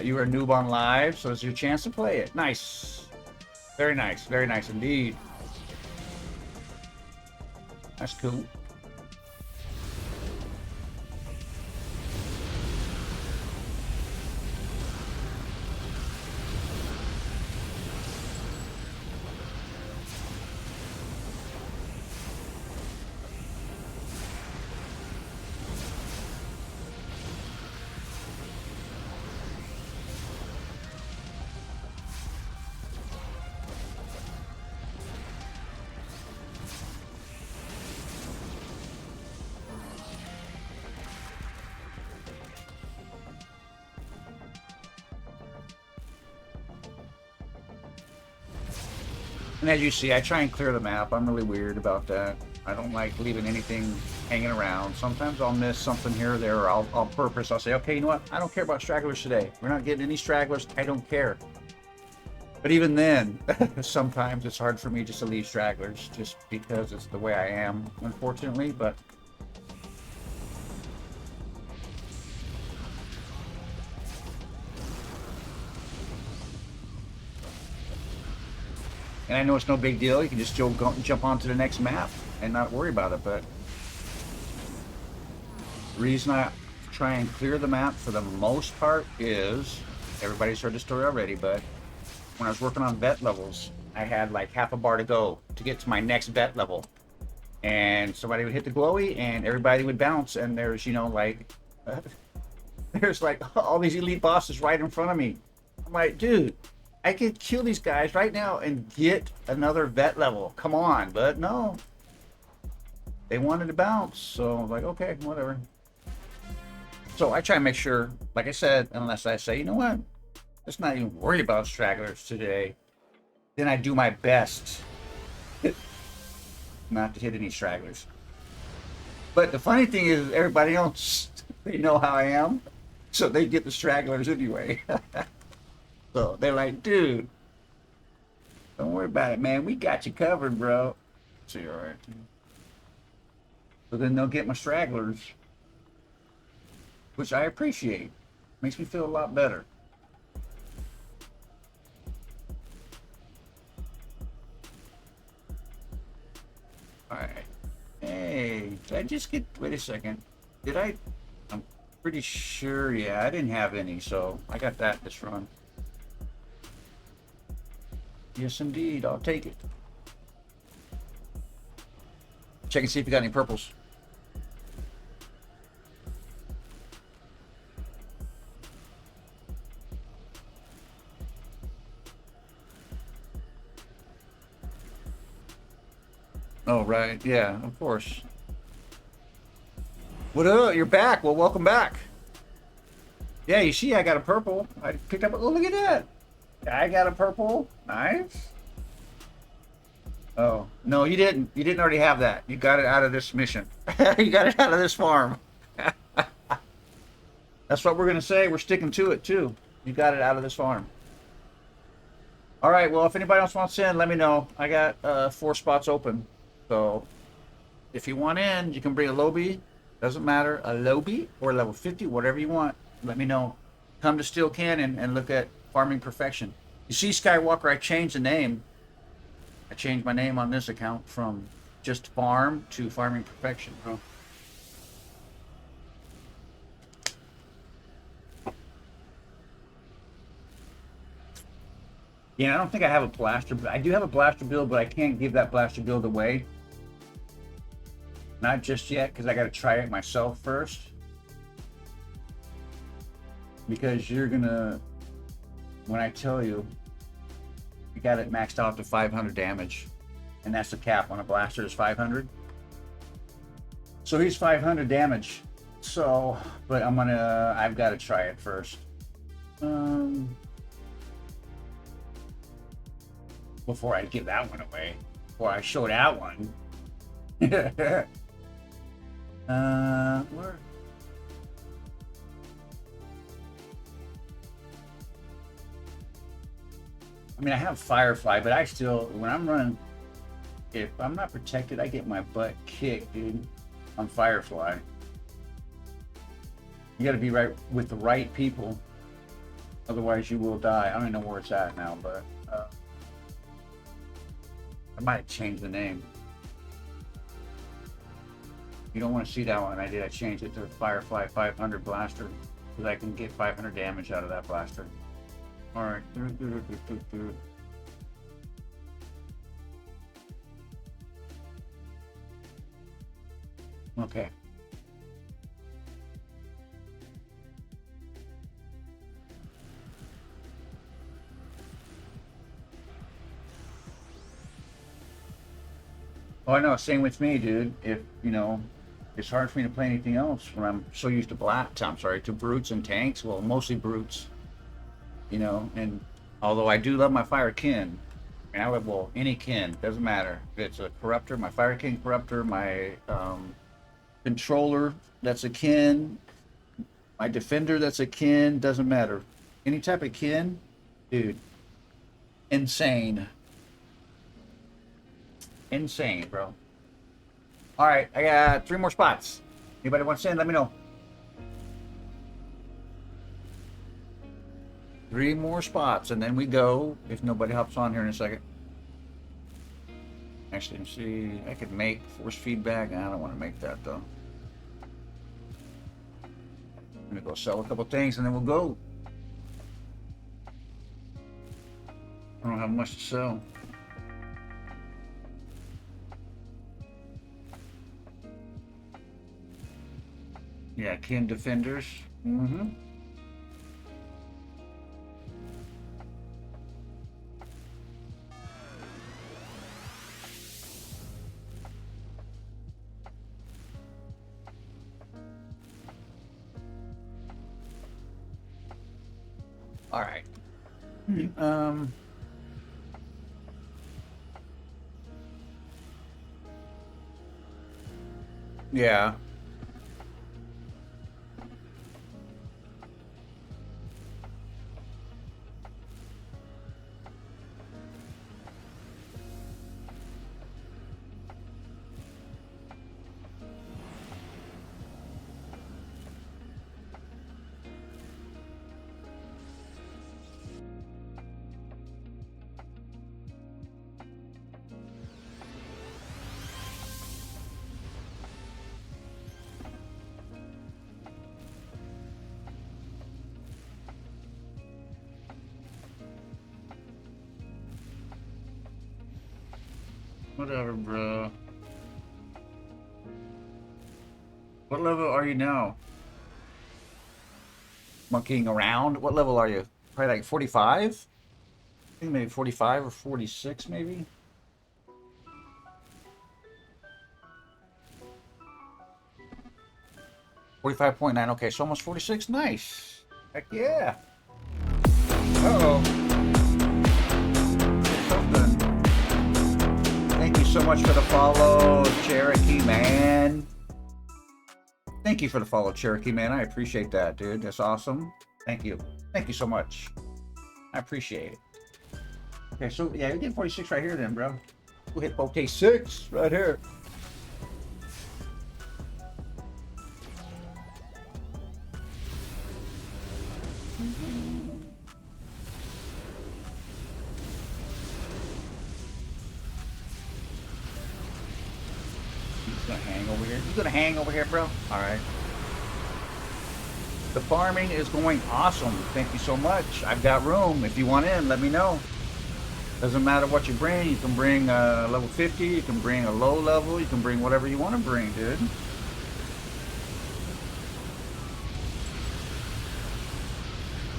You are a noob on live, so it's your chance to play it. Nice, very nice indeed. That's cool. And as you see, I try and clear the map. I'm really weird about that. I don't like leaving anything hanging around. Sometimes I'll miss something here or there, or I'll purpose. I'll say, okay, you know what? I don't care about stragglers today. We're not getting any stragglers. I don't care. But even then, sometimes it's hard for me just to leave stragglers, just because it's the way I am, unfortunately. But and I know it's no big deal. You can just jump onto the next map and not worry about it. But the reason I try and clear the map for the most part is, everybody's heard the story already, but when I was working on vet levels, I had like half a bar to go to get to my next vet level. And somebody would hit the glowy and everybody would bounce. And there's, you know, like, there's like all these elite bosses right in front of me. I'm like, dude, I could kill these guys right now and get another vet level. Come on, but no. They wanted to bounce, so I'm like, okay, whatever. So I try and make sure, like I said, unless I say, you know what, let's not even worry about stragglers today, then I do my best not to hit any stragglers. But the funny thing is, everybody else, they know how I am, so they get the stragglers anyway. So they're like, dude, don't worry about it, man. We got you covered, bro. So you're all right. So then they'll get my stragglers, which I appreciate. Makes me feel a lot better. All right. Hey, did I just get, wait a second. Did I, I'm pretty sure, yeah, I didn't have any, so I got that this run. Yes, indeed. I'll take it. Check and see if you got any purples. Oh, right. Yeah, of course. What up? You're back. Well, welcome back. Yeah, you see, I got a purple. I picked up. Oh, look at that. I got a purple. Nice. Oh, no, you didn't. You didn't already have that. You got it out of this mission. You got it out of this farm. That's what we're going to say. We're sticking to it, too. You got it out of this farm. All right, well, if anybody else wants in, let me know. I got 4 spots open. So if you want in, you can bring a lobby. Doesn't matter. A lobby or level 50, whatever you want. Let me know. Come to Steel Canyon and look at Farming Perfection. You see, Skywalker, I changed the name. I changed my name on this account from just Farm to Farming Perfection. Oh. Yeah, I don't think I have a blaster. I do have a blaster build, but I can't give that blaster build away. Not just yet, because I got to try it myself first. because you're gonna, when I tell you, you got it maxed out to 500 damage, and that's the cap on a blaster is 500. So he's 500 damage. So, but I've got to try it first. Before I give that one away, before I show that one. Where? I mean, I have Firefly, but I still, when I'm running, if I'm not protected, I get my butt kicked, dude, on Firefly. You got to be right with the right people, otherwise you will die. I don't even know where it's at now, but I might change the name. You don't want to see that one. I changed it to Firefly 500 Blaster because I can get 500 damage out of that blaster. All right. Okay. Oh, I know. Same with me, dude. If, you know, it's hard for me to play anything else when I'm so used to to brutes and tanks. Well, mostly brutes, you know, and although I do love my fire kin, and I would, well, any kin, doesn't matter. If it's a corruptor, my fire kin corruptor, my controller, that's a kin, my defender, that's a kin, doesn't matter. Any type of kin, dude, insane. Insane, bro. All right, I got 3 more spots. Anybody wants in, let me know. 3 more spots, and then we go, if nobody hops on here in a second. Actually, let's see, I could make force feedback. I don't want to make that, though. I'm going to go sell a couple things, and then we'll go. I don't have much to sell. Yeah, kin defenders. Mm-hmm. All right. Yeah. Whatever, bro. What level are you now? Monkeying around? What level are you? Probably like 45? I think maybe 45 or 46, maybe? $45.9. Okay, so almost 46. Nice. Heck yeah. Uh-oh. Something. Thank you so much for the follow, Cherokee, man. Thank you for the follow, Cherokee, man. I appreciate that, dude. That's awesome. Thank you. Thank you so much. I appreciate it. Okay, so, yeah, we did 46 right here then, bro. We'll hit 46 right here. He's gonna hang over here. He's gonna hang over here, bro. All right. The farming is going awesome. Thank you so much. I've got room. If you want in, let me know. Doesn't matter what you bring. You can bring level 50. You can bring a low level. You can bring whatever you want to bring, dude.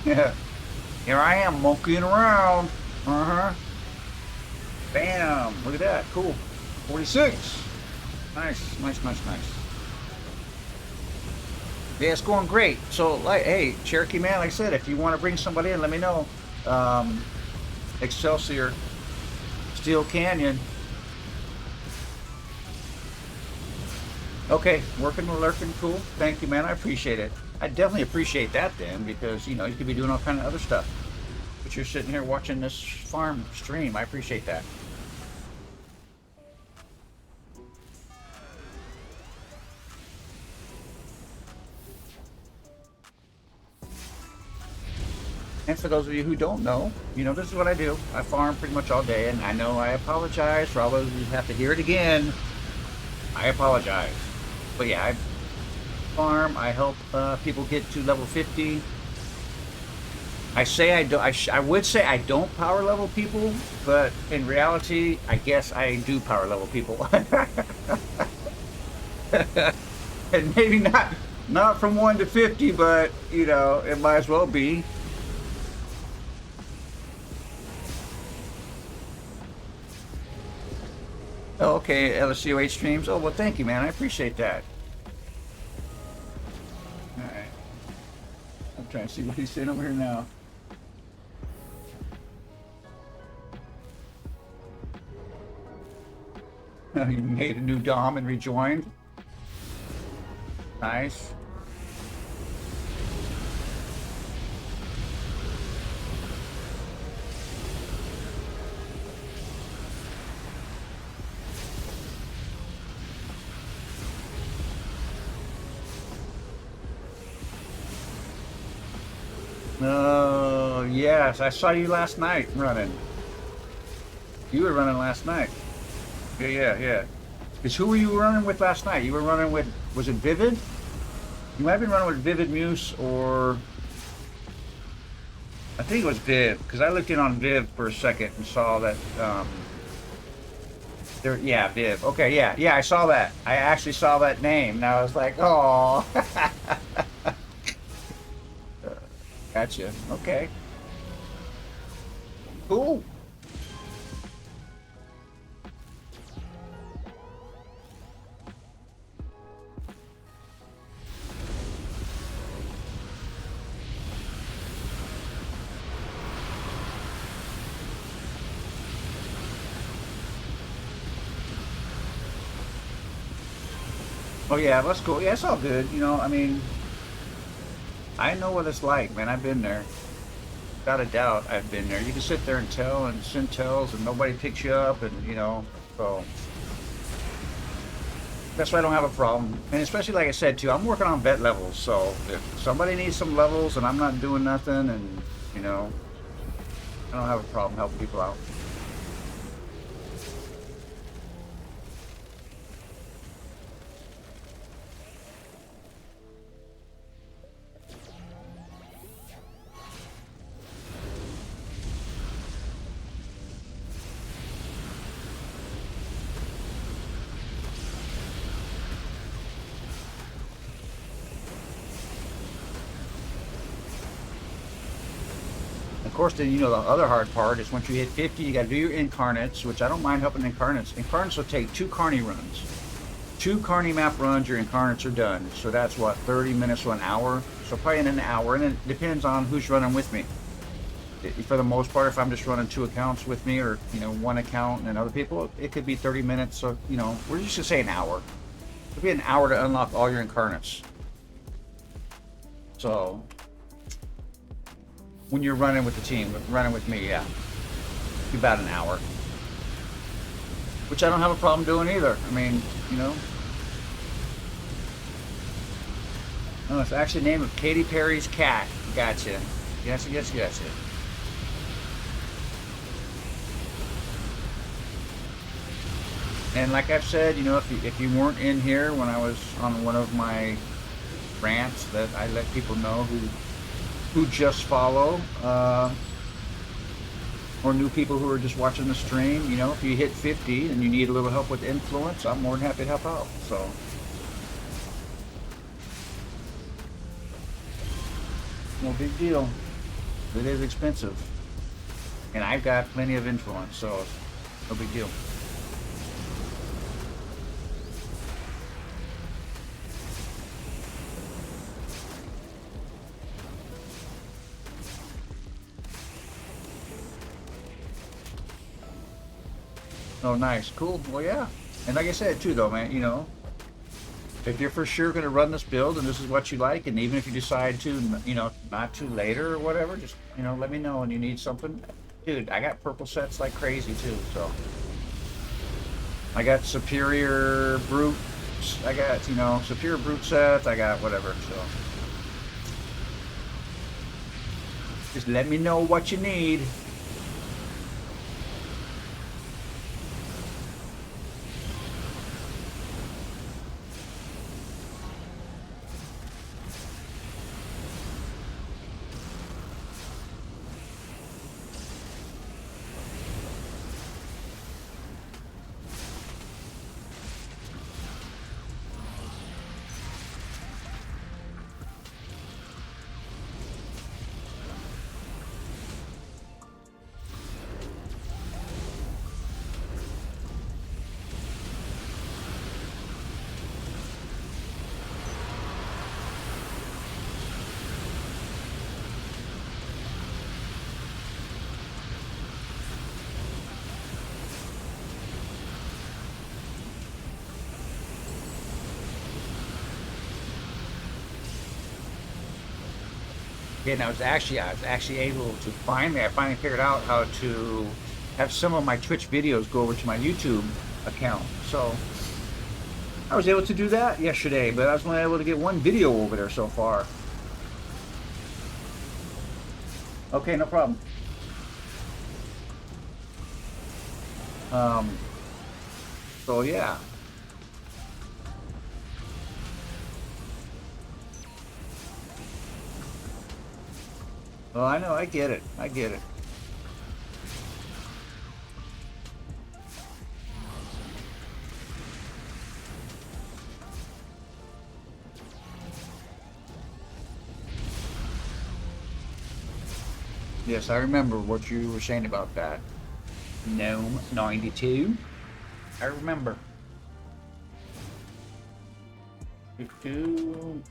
Yeah. Here I am monkeying around. Uh-huh. Bam. Look at that. Cool. 46. Nice, nice, nice, nice. Yeah, it's going great. So, like, hey, Cherokee man, like I said, if you want to bring somebody in, let me know. Um, Excelsior, Steel Canyon. Okay, working and lurking, cool. Thank you, man. I appreciate it. I definitely appreciate that then, because you could be doing all kind of other stuff. But you're sitting here watching this farm stream. I appreciate that. And for those of you who don't know, this is what I do. I farm pretty much all day, and I know I apologize for all those who have to hear it again. I apologize. But yeah, I farm. I help people get to level 50. I say I don't. I would say I don't power level people, but in reality, I guess I do power level people. And maybe not from 1 to 50, but it might as well be. Oh, okay, LSCOH streams. Oh, well, thank you, man. I appreciate that. All right. I'm trying to see what he's saying over here now. You made a new Dom and rejoined. Nice. Oh, yes. I saw you last night running. You were running last night. Yeah, yeah, yeah. Because who were you running with last night? You were running with, was it Vivid? You might have been running with Vivid Muse, or I think it was Viv, because I looked in on Viv for a second and saw that, yeah, Viv. Okay, yeah, yeah, I saw that. I actually saw that name, and I was like, oh. Gotcha. Okay. Cool. Oh yeah, that's cool. Yeah, it's all good. I mean, I know what it's like, man. I've been there. Without a doubt, I've been there. You can sit there and tell and send tells, and nobody picks you up, and so that's why I don't have a problem. And especially like I said too, I'm working on vet levels. So if somebody needs some levels and I'm not doing nothing, and I don't have a problem helping people out. Of course, then the other hard part is once you hit 50, you got to do your incarnates, which I don't mind helping incarnates. Incarnates will take 2 carny runs. 2 carny map runs, your incarnates are done. So that's what, 30 minutes to an hour? So probably in an hour, and it depends on who's running with me. For the most part, if I'm just running 2 accounts with me, or 1 account and other people, it could be 30 minutes. So we're just gonna say an hour. It'll be an hour to unlock all your incarnates. So when you're running with the team, running with me, yeah, about an hour, which I don't have a problem doing either. I mean, oh, it's actually the name of Katy Perry's cat. Gotcha. Yes, yes, yes. And like I've said, if you weren't in here when I was on one of my rants, that I let people know who just follow, or new people who are just watching the stream. If you hit 50 and you need a little help with influence, I'm more than happy to help out. So no big deal. It is expensive. And I've got plenty of influence, so no big deal. Oh, nice. Cool. Well, yeah. And like I said, too, though, man, you know, if you're for sure going to run this build and this is what you like, and even if you decide to, you know, not to later or whatever, just, you know, let me know and you need something. Dude, I got purple sets like crazy, too, so. I got superior brute. I got, you know, superior brute sets. I got whatever, so. Just let me know what you need. And I was actually able to I finally figured out how to have some of my Twitch videos go over to my YouTube account. So I was able to do that yesterday, but I was only able to get one video over there so far. Okay, no problem. So yeah. Well, I know, I get it. I get it. Yes, I remember what you were saying about that. Gnome 92. I remember. 52.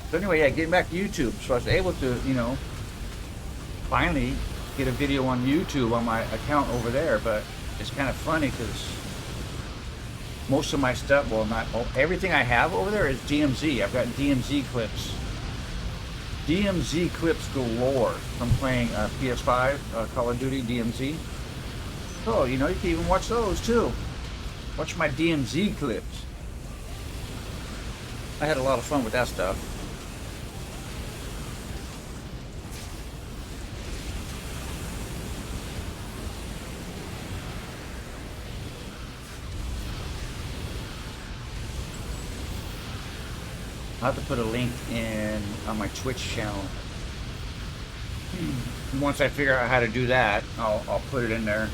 So anyway, yeah, getting back to YouTube. So I was able to, you know, finally get a video on YouTube on my account over there. But it's kind of funny because most of my stuff, well, not everything I have over there is DMZ. I've got DMZ clips. DMZ clips galore from playing PS5, Call of Duty DMZ. Oh, you know, you can even watch those too. Watch my DMZ clips. I had a lot of fun with that stuff. I'll have to put a link in on my Twitch channel. Once I figure out how to do that, I'll put it in there.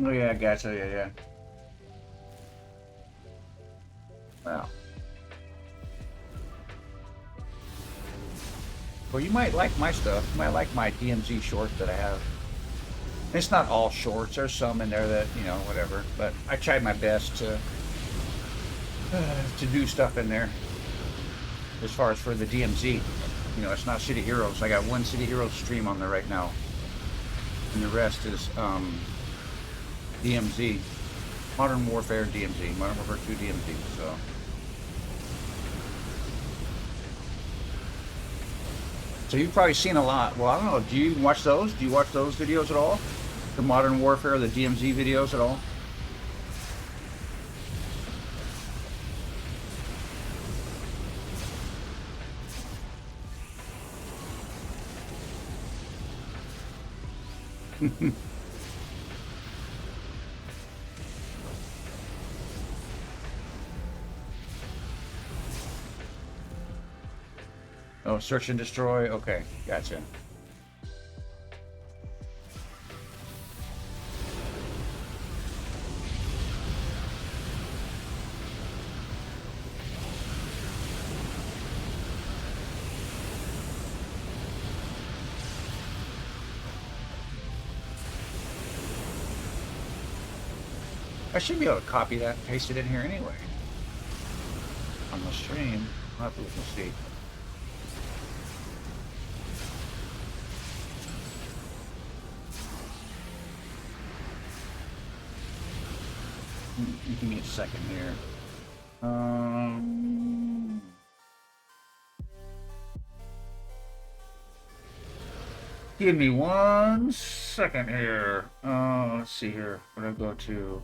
Oh yeah, I gotcha. Yeah. Wow. Well, you might like my stuff. You might like my DMZ shorts that I have. It's not all shorts. There's some in there that, you know, whatever. But I tried my best to do stuff in there. As far as for the DMZ, you know, it's not City Heroes. I got one City Heroes stream on there right now, and the rest is DMZ. Modern Warfare DMZ. Modern Warfare 2 DMZ. So you've probably seen a lot. Well, I don't know. Do you watch those? Do you watch those videos at all? The Modern Warfare, the DMZ videos at all? Oh, search and destroy. Okay, gotcha. I should be able to copy that and paste it in here anyway. On the stream. I'll have to look and see. Give me a second here. Give me 1 second here. Let's see here. What do I go to?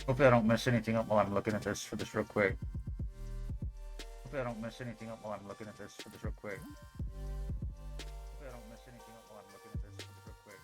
Hopefully I don't mess anything up while I'm looking at this for this real quick. Hopefully I don't mess anything up while I'm looking at this for this real quick. Hopefully I don't mess anything up while I'm looking at this for this real quick.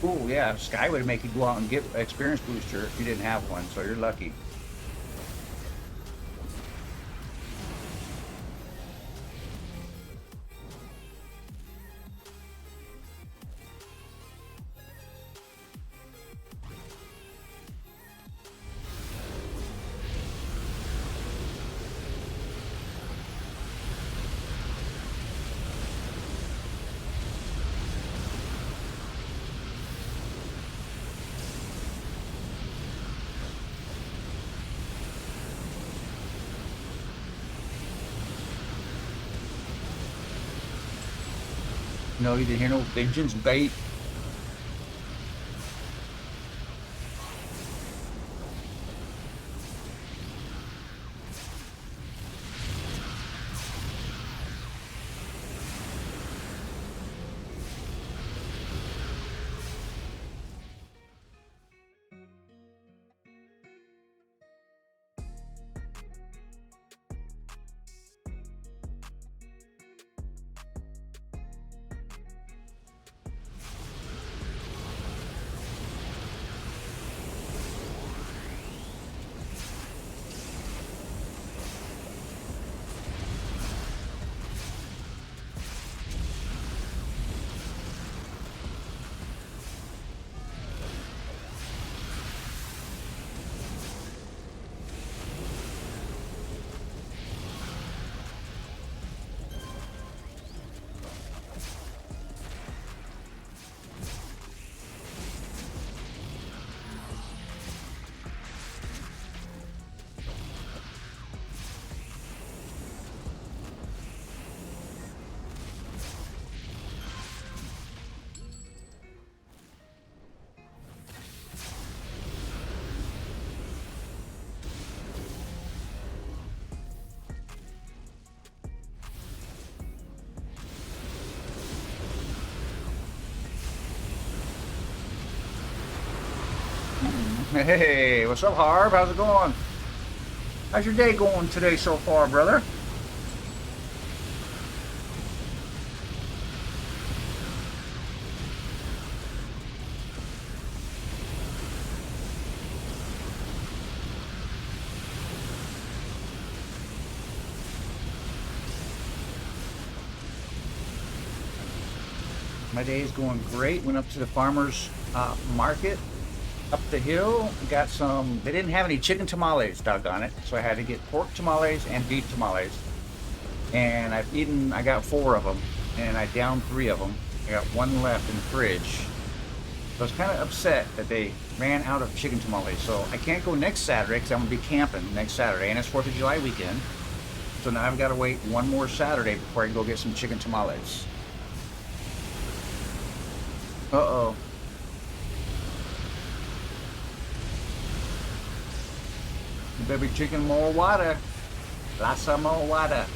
Ooh, yeah, Sky would make you go out and get an experience booster if you didn't have one, so you're lucky. No, you didn't hear no vengeance bait. Hey, what's up, Harv? How's it going? How's your day going today so far, brother? My day is going great. Went up to the farmer's market up the hill. Got some, they didn't have any chicken tamales, doggone it. So I had to get pork tamales and beef tamales. And I got 4 of them. And I downed 3 of them. I got 1 left in the fridge. So I was kind of upset that they ran out of chicken tamales. So I can't go next Saturday because I'm going to be camping next Saturday. And it's 4th of July weekend. So now I've got to wait 1 more Saturday before I can go get some chicken tamales. Uh-oh. Baby chicken, more water. Lots of more water.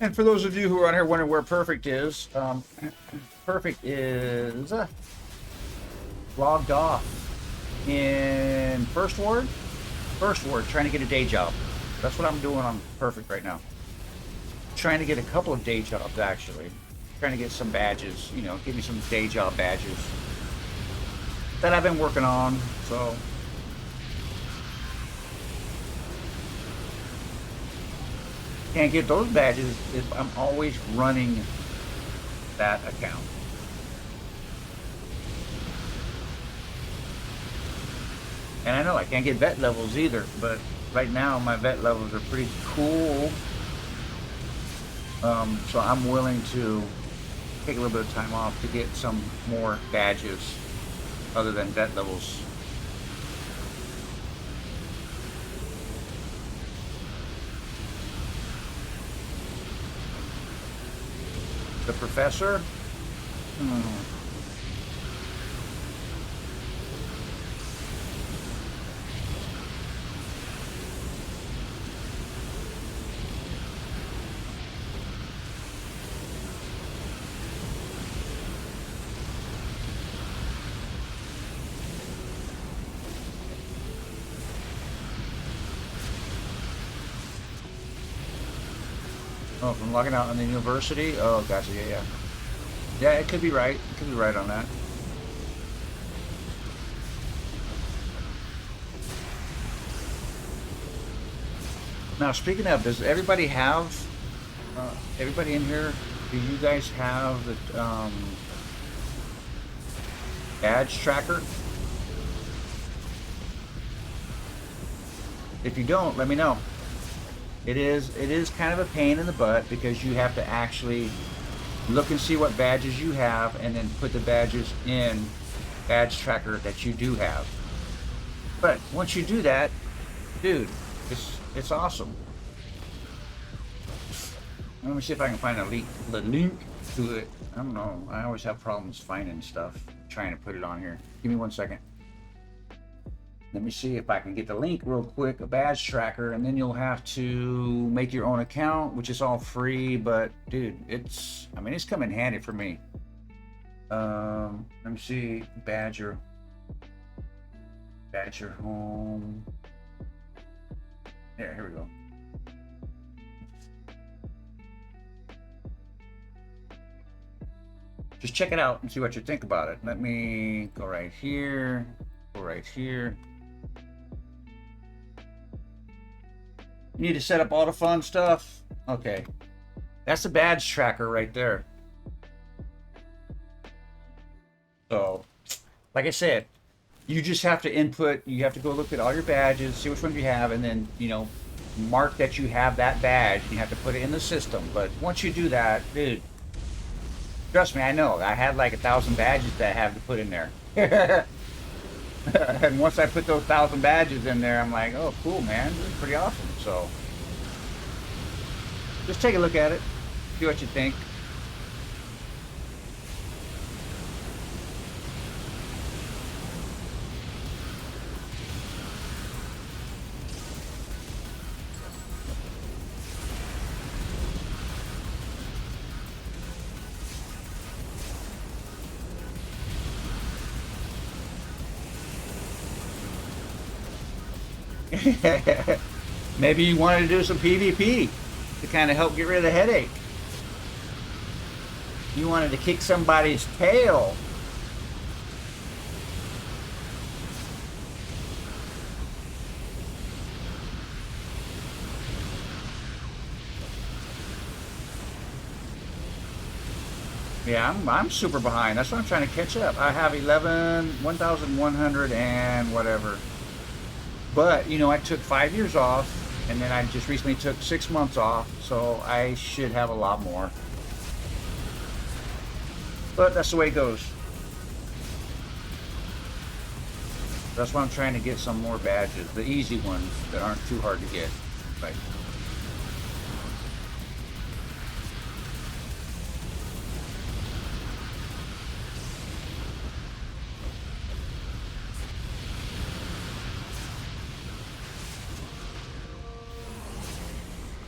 And for those of you who are on here wondering where Perfect is, Perfect is logged off in First Ward, trying to get a day job. That's what I'm doing on Perfect right now. Trying to get a couple of day jobs, actually. Trying to get some badges, you know, give me some day job badges that I've been working on, so. Can't get those badges if I'm always running that account. And I know I can't get vet levels either, but right now my vet levels are pretty cool. So I'm willing to take a little bit of time off to get some more badges other than vet levels. The professor? Oh, from logging out on the university? Oh, gotcha. Yeah, yeah. Yeah, it could be right. It could be right on that. Now, speaking of, does everybody have, everybody in here, do you guys have the badge tracker? If you don't, let me know. It is kind of a pain in the butt because you have to actually look and see what badges you have and then put the badges in badge tracker that you do have. But once you do that, dude, it's awesome. Let me see if I can find the link to it. I don't know. I always have problems finding stuff, trying to put it on here. Give me 1 second. Let me see if I can get the link real quick, a badge tracker, and then you'll have to make your own account, which is all free, but dude, I mean, it's come in handy for me. Let me see, Badger home. Here we go. Just check it out and see what you think about it. Let me go right here, go right here. You need to set up all the fun stuff. Okay. That's the badge tracker right there. So, like I said, you just have to input, you have to go look at all your badges, see which ones you have, and then, mark that you have that badge. You have to put it in the system. But once you do that, dude, trust me, I know. I had like 1,000 badges that I have to put in there. And once I put those 1,000 badges in there, I'm like, oh, cool, man. This is pretty awesome. So, just take a look at it. See what you think. Maybe you wanted to do some PvP to kind of help get rid of the headache. You wanted to kick somebody's tail. Yeah, I'm super behind. That's what I'm trying to catch up. I have 1,100 and whatever. But, I took 5 years off, and then I just recently took 6 months off, so I should have a lot more. But that's the way it goes. That's why I'm trying to get some more badges, the easy ones that aren't too hard to get. Right.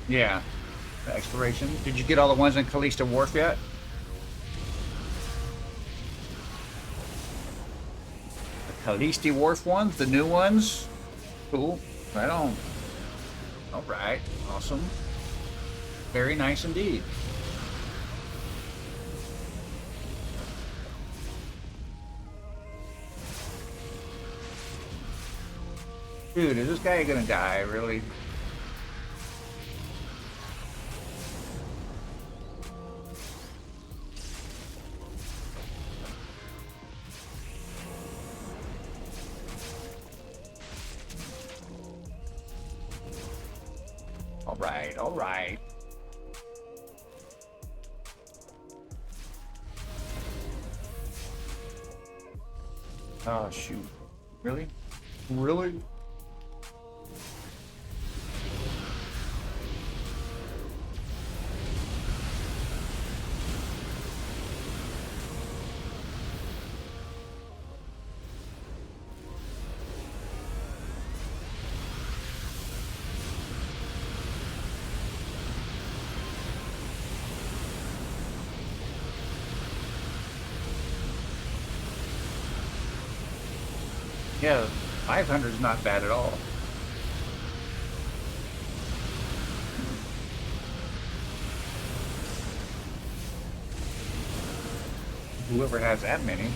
Yeah, the exploration. Did you get all the ones in Calista Wharf yet? The Calista Wharf ones, the new ones? Cool. Right on. All right. Awesome. Very nice indeed. Dude, is this guy gonna die, really? All right. Oh, shoot. Really? Really? Yeah, 500 is not bad at all. whoever has that many.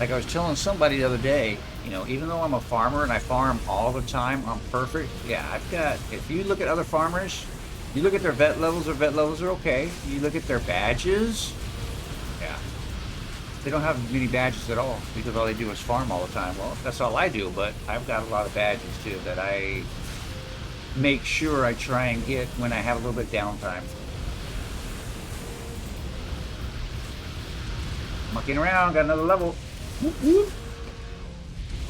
Like I was telling somebody the other day, you know, even though I'm a farmer and I farm all the time, I'm perfect. Yeah, I've got, if you look at other farmers, you look at their their vet levels are okay. You look at their badges, yeah, they don't have many badges at all because all they do is farm all the time. Well, that's all I do, but I've got a lot of badges too that I make sure I try and get when I have a little bit downtime. Mucking around, got another level. Whoop, whoop.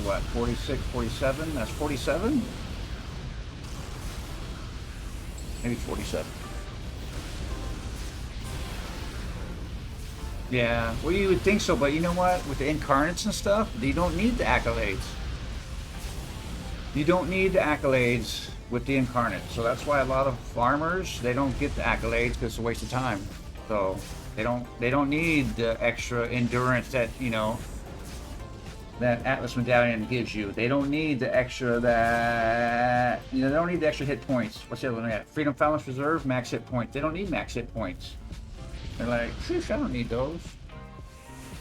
What, 46, 47? That's 47? Maybe 47. Yeah, well, you would think so, but you know what? With the incarnates and stuff, you don't need the accolades. You don't need the accolades with the incarnates. So that's why a lot of farmers, they don't get the accolades because it's a waste of time. So they don't need the extra endurance that, you know, that Atlas medallion gives you. They don't need the extra that, you know, they don't need the extra hit points. What's the other one? Freedom Fountains Reserve, max hit points. They don't need max hit points. They're like, sheesh, I don't need those.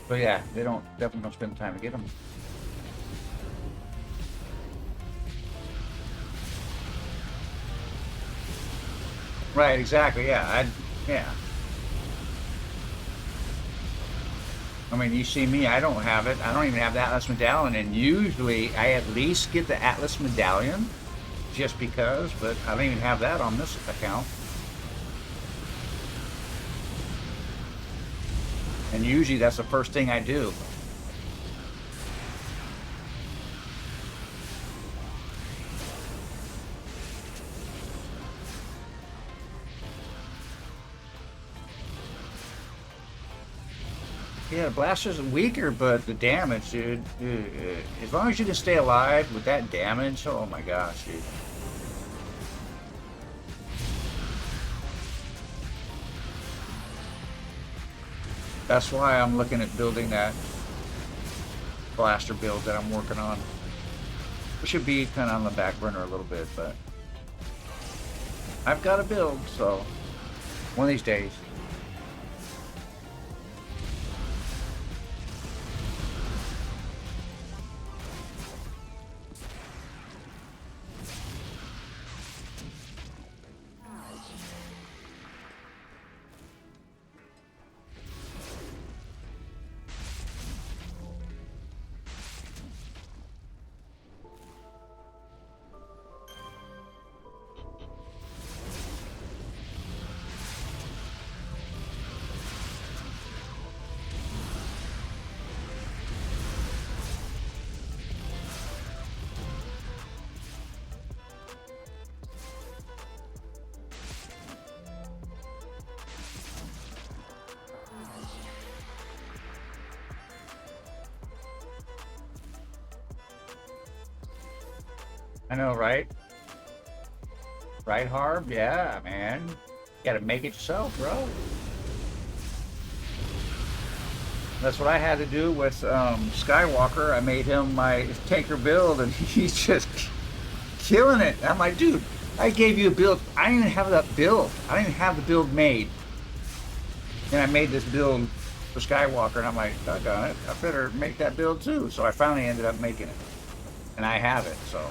But yeah, they definitely don't spend the time to get them. Right, exactly, yeah, yeah. I mean, you see me, I don't have it. I don't even have the Atlas Medallion, and usually I at least get the Atlas Medallion just because, but I don't even have that on this account. And usually that's the first thing I do. Yeah, the blaster's weaker, but the damage, dude, as long as you can stay alive with that damage, oh my gosh, dude. That's why I'm looking at building that blaster build that I'm working on. It should be kind of on the back burner a little bit, but I've got a build, so one of these days. I know, right? Right, Harb? Yeah, man. You gotta make it yourself, bro. That's what I had to do with Skywalker. I made him my tanker build, and he's just killing it. I'm like, dude, I gave you a build. I didn't even have that build. I didn't even have the build made. And I made this build for Skywalker, and I'm like, doggone it, I better make that build too. So I finally ended up making it. And I have it, so.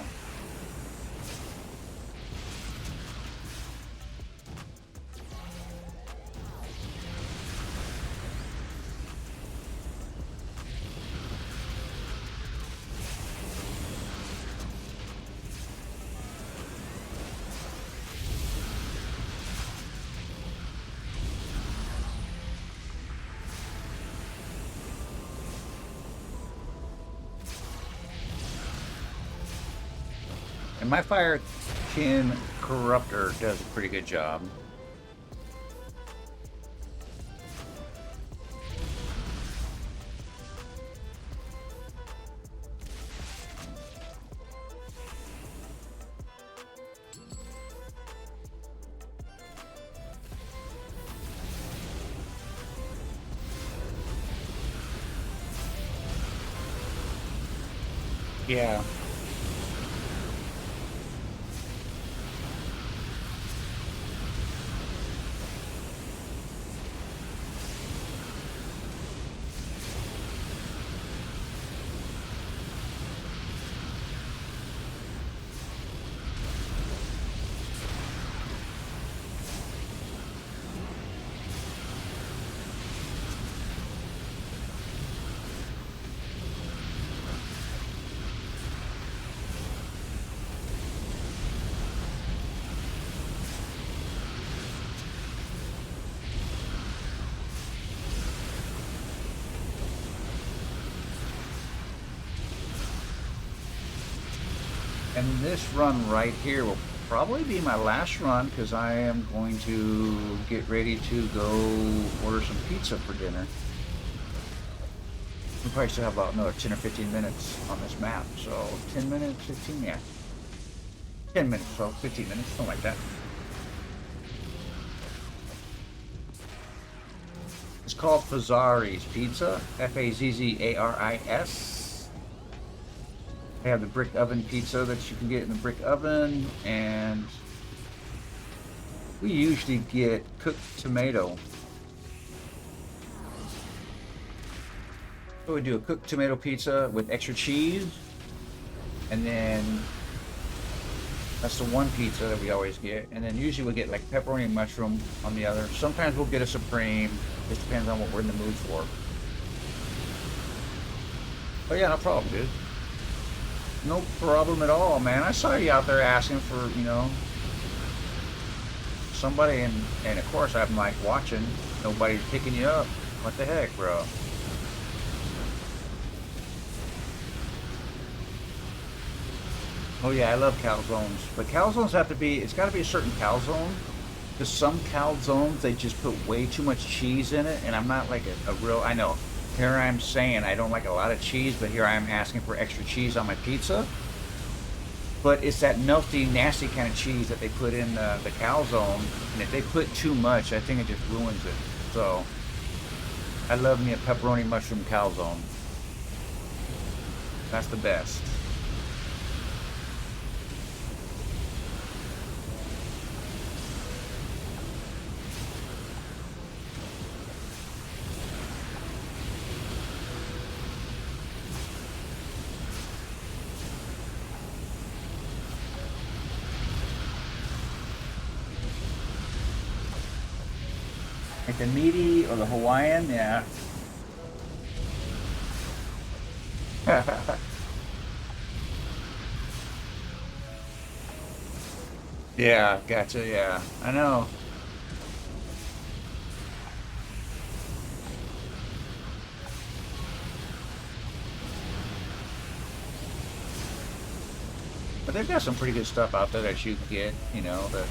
And my Firekin Corruptor does a pretty good job. Yeah. And this run right here will probably be my last run because I am going to get ready to go order some pizza for dinner. We probably still have about another 10 or 15 minutes on this map. So 10 minutes, 15, yeah. 10 minutes, so 15 minutes, something like that. It's called Fazzari's Pizza, Fazzaris. They have the brick oven pizza that you can get in the brick oven, and we usually get cooked tomato. So we do a cooked tomato pizza with extra cheese, and then that's the one pizza that we always get. And then usually we'll get like pepperoni and mushroom on the other. Sometimes we'll get a supreme. It depends on what we're in the mood for. But yeah, no problem, dude. No problem at all, man. I saw you out there asking for, you know, somebody, and of course I'm like watching. Nobody's picking you up. What the heck, bro? Oh yeah, I love calzones, but calzones have to be, it's got to be a certain calzone, because some calzones, they just put way too much cheese in it, and I'm not like a real, I know, here I'm saying I don't like a lot of cheese, but here I am asking for extra cheese on my pizza, but it's that melty, nasty kind of cheese that they put in the calzone, and if they put too much, I think it just ruins it. So, I love me a pepperoni mushroom calzone. That's the best. Like the meaty or the Hawaiian, yeah. Yeah, gotcha, yeah. I know. But they've got some pretty good stuff out there that you can get, you know, that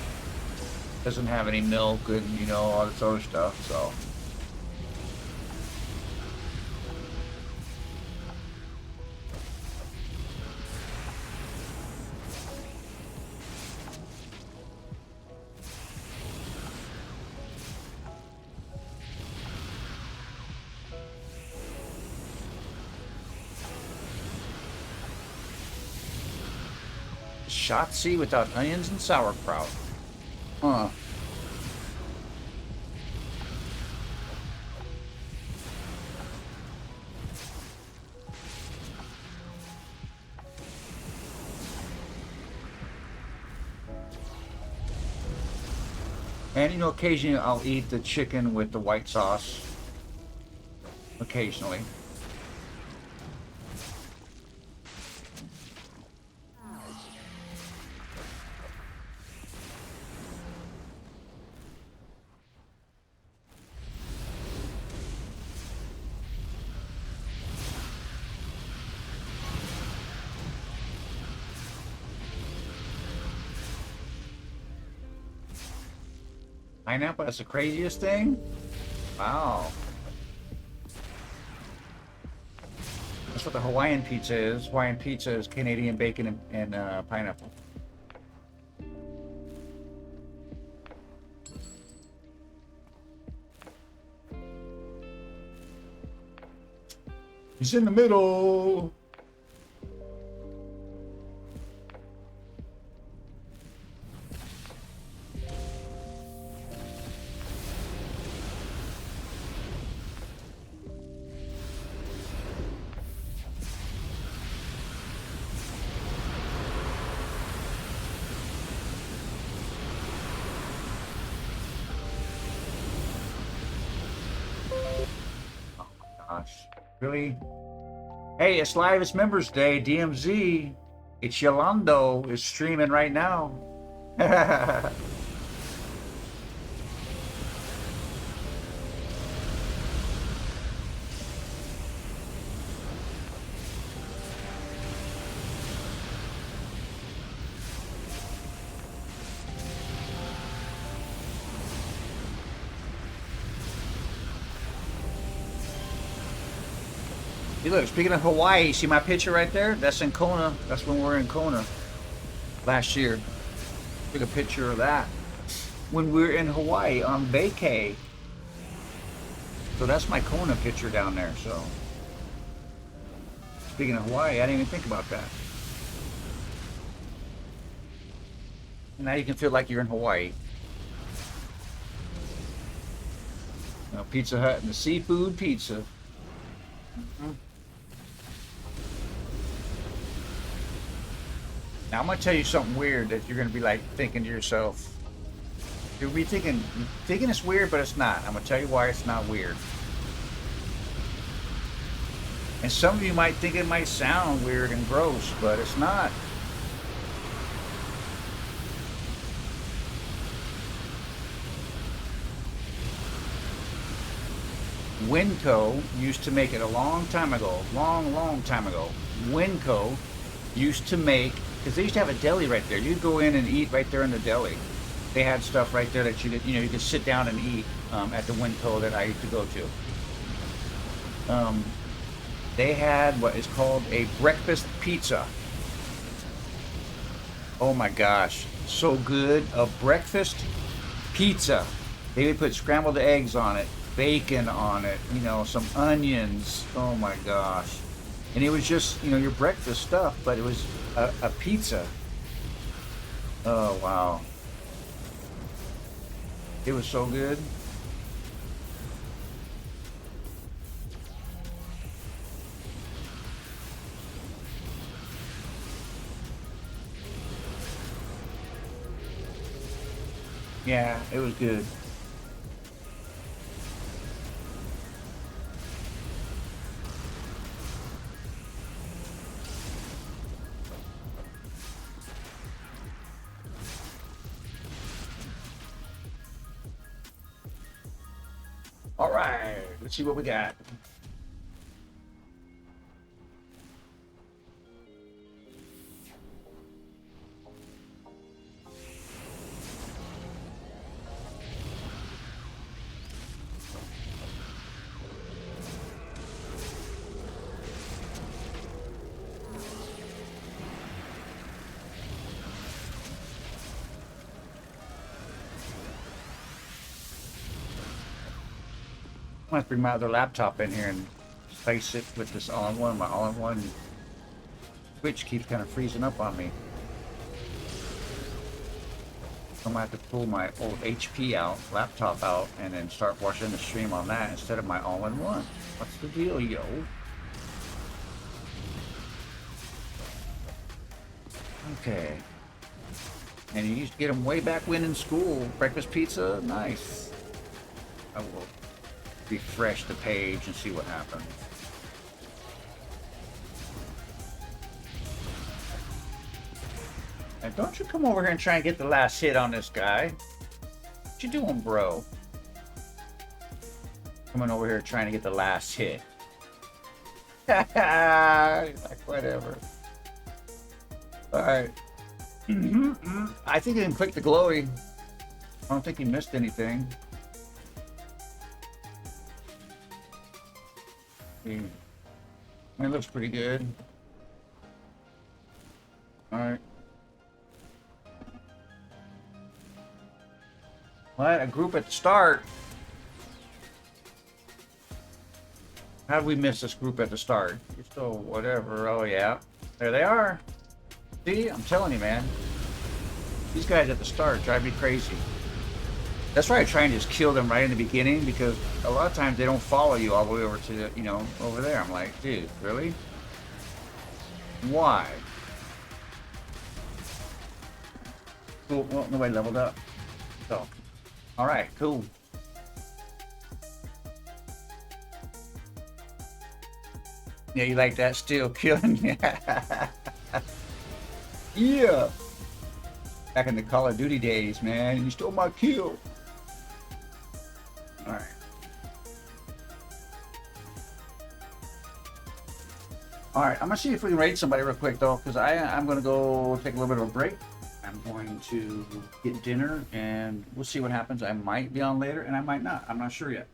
doesn't have any milk and, you know, all this other stuff, so. Shotzi without onions and sauerkraut. Huh. And, you know, occasionally I'll eat the chicken with the white sauce. Occasionally. Pineapple, that's the craziest thing? Wow. That's what the Hawaiian pizza is. Hawaiian pizza is Canadian bacon and pineapple. He's in the middle. Gosh, really? Hey, it's live. It's Members Day. DMZ. It's Yolando is streaming right now. look, speaking of Hawaii, see my picture right there? That's in Kona. That's when we were in Kona last year. Took a picture of that when we were in Hawaii on vacay. So that's my Kona picture down there. So speaking of Hawaii, I didn't even think about that. Now you can feel like you're in Hawaii. You know, Pizza Hut and the seafood pizza. Mm-hmm. Now I'm gonna tell you something weird that you're gonna be like thinking to yourself. You'll be thinking it's weird, but it's not. I'm gonna tell you why it's not weird. And some of you might think it might sound weird and gross, but it's not. Winco used to make it a long time ago, long time ago. Winco used to make, because they used to have a deli right there. You'd go in and eat right there in the deli. They had stuff right there that you could sit down and eat at the Winco that I used to go to. They had what is called a breakfast pizza. Oh my gosh, so good. A breakfast pizza. They would put scrambled eggs on it, bacon on it, some onions. Oh my gosh. And it was just, your breakfast stuff, but it was a pizza. Oh wow. It was so good. Yeah, it was good. All right, let's see what we got. I'm gonna bring my other laptop in here and place it with this all-in-one. My all-in-one switch keeps kind of freezing up on me. I'm gonna have to pull my old HP laptop out, and then start watching the stream on that instead of my all-in-one. What's the deal, yo? Okay. And you used to get them way back when in school. Breakfast pizza, nice. I will refresh the page and see what happens. And don't you come over here and try and get the last hit on this guy. What you doing, bro? Coming over here trying to get the last hit. Like, whatever. Alright. I think he didn't click the glowy. I don't think he missed anything. It looks pretty good. Alright. What? A group at the start? How did we miss this group at the start? So whatever. Oh yeah. There they are. See? I'm telling you, man. These guys at the start drive me crazy. That's why I try and just kill them right in the beginning, because a lot of times they don't follow you all the way over to the, over there. I'm like, dude, really? Why? Cool. Well, nobody leveled up. So, all right, cool. Yeah, you like that? Still killing? Yeah. Back in the Call of Duty days, man. You stole my kill. All right. All right, I'm gonna see if we can raid somebody real quick though, because I'm gonna go take a little bit of a break. I'm going to get dinner, and we'll see what happens. I might be on later, and I might not. I'm not sure yet.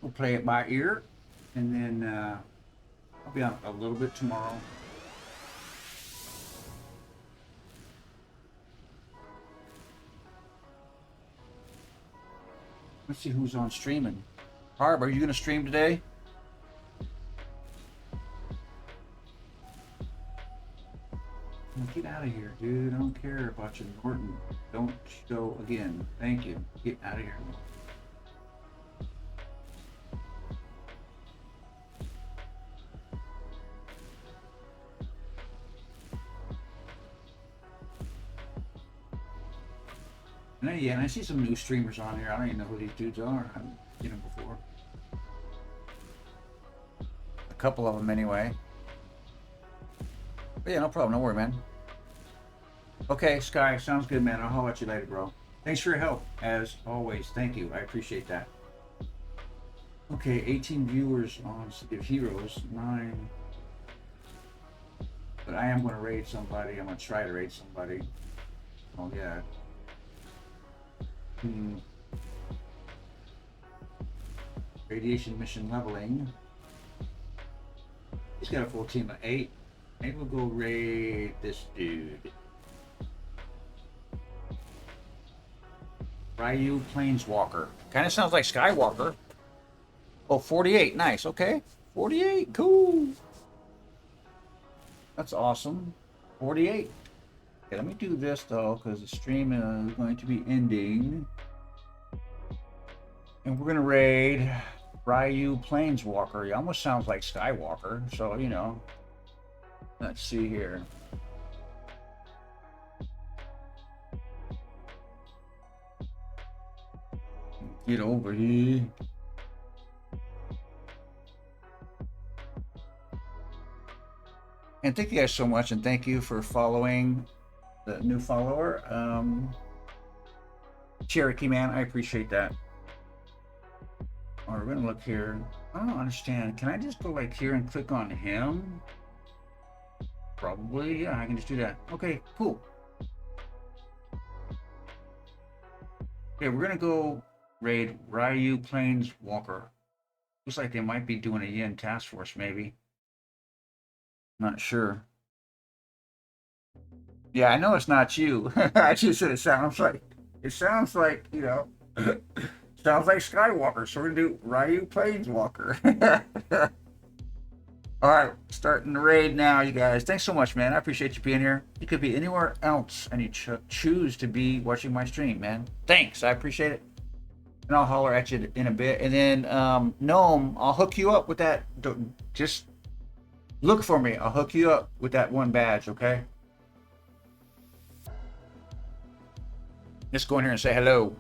We'll play it by ear. And then I'll be on a little bit tomorrow. Let's see who's on streaming. Harb, are you going to stream today? Get out of here, dude. I don't care about you, Norton. Don't show again. Thank you. Get out of here. And I see some new streamers on here. I don't even know who these dudes are. I haven't seen them before. A couple of them anyway. But yeah, no problem. No worry, man. Okay, Sky, sounds good, man. I'll holler at you later, bro. Thanks for your help, as always. Thank you. I appreciate that. Okay, 18 viewers on City of Heroes, 9. But I am going to raid somebody. I'm going to try to raid somebody. Oh, yeah. Radiation mission leveling. He's got a full team of 8. Maybe we'll go raid this dude. Ryu Planeswalker. Kind of sounds like Skywalker. Oh, 48. Nice. Okay. 48. Cool. That's awesome. 48. Okay, let me do this though, because the stream is going to be ending. And we're going to raid Ryu Planeswalker. He almost sounds like Skywalker. So, you know. Let's see here. Get over here. And thank you guys so much, and thank you for following the new follower. Cherokee Man, I appreciate that. All right, we're gonna look here. I don't understand. Can I just go like here and click on him? Probably, yeah, I can just do that. Okay, cool. Okay, we're gonna go raid Ryu Planeswalker. Looks like they might be doing a Yin task force, maybe. Not sure. Yeah, I know it's not you. I just said it sounds like, you know, sounds like Skywalker. So we're gonna do Ryu Planeswalker. All right, starting the raid now, you guys. Thanks so much, man. I appreciate you being here. You could be anywhere else, and you choose to be watching my stream, man. Thanks, I appreciate it. And I'll holler at you in a bit. And then, Gnome, I'll hook you up with that. Just look for me. I'll hook you up with that one badge, okay? Just go in here and say hello.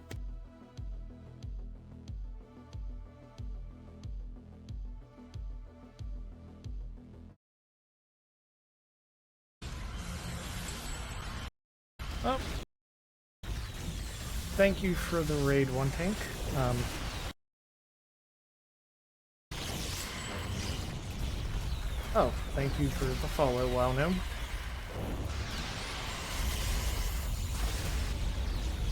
Oh. Thank you for the raid, One Tank. Oh, thank you for the follow, Wow Gnome.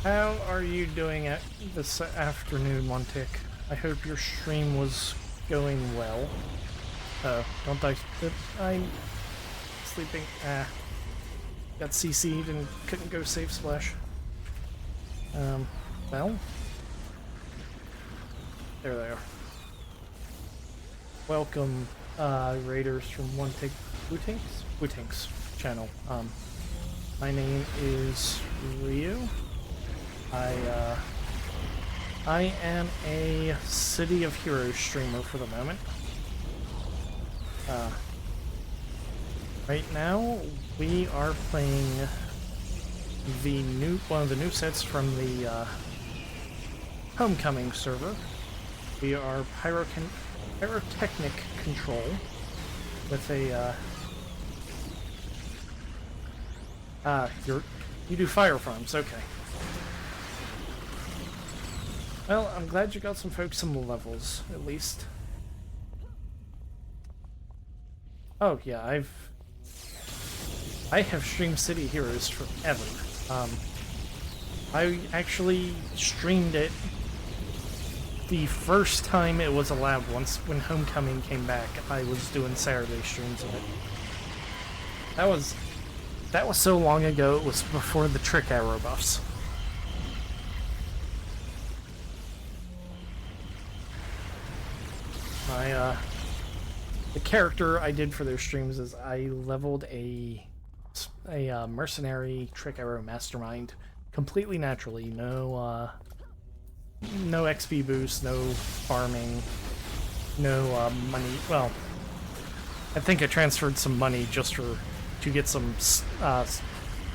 How are you doing at this afternoon, One Tick? I hope your stream was going well. Don't die. I'm sleeping. Got CC'd and couldn't go save Splash. Well. There they are. Welcome, raiders from One Tick Bootink's channel. My name is Ryu. I am a City of Heroes streamer for the moment. Right now, we are playing one of the new sets from the Homecoming server. We are Pyrotechnic Control with a you do fire farms, okay. Well, I'm glad you got some folks some levels, at least. Oh yeah, I have streamed City Heroes forever. I actually streamed it the first time it was allowed, once when Homecoming came back, I was doing Saturday streams of it. That was so long ago, it was before the trick arrow buffs. The character I did for those streams is I leveled a mercenary trick arrow mastermind completely naturally. No XP boost, no farming, no money. Well, I think I transferred some money just to get some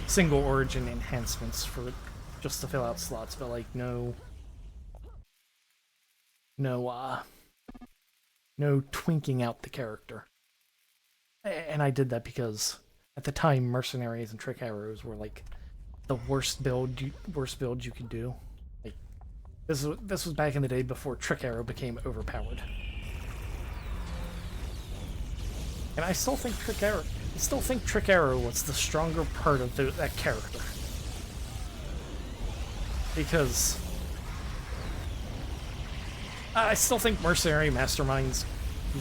single origin enhancements for just to fill out slots, but like no twinking out the character. And I did that because at the time mercenaries and trick arrows were like the worst build you could do. Like this was back in the day before trick arrow became overpowered. And I still think trick arrow was the stronger part of that character. Because I still think mercenary masterminds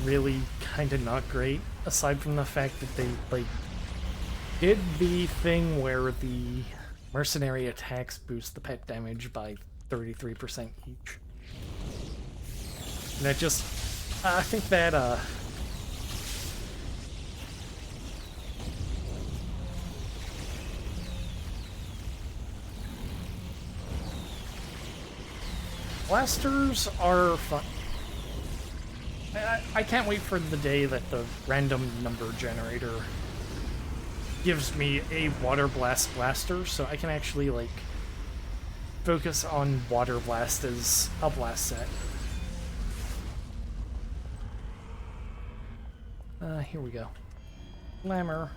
really kind of not great, aside from the fact that they like did the thing where the mercenary attacks boost the pet damage by 33% each. And that just I think that blasters are fun. I can't wait for the day that the random number generator gives me a water blast blaster, so I can actually like focus on water blast as a blast set. Here we go. Glamour.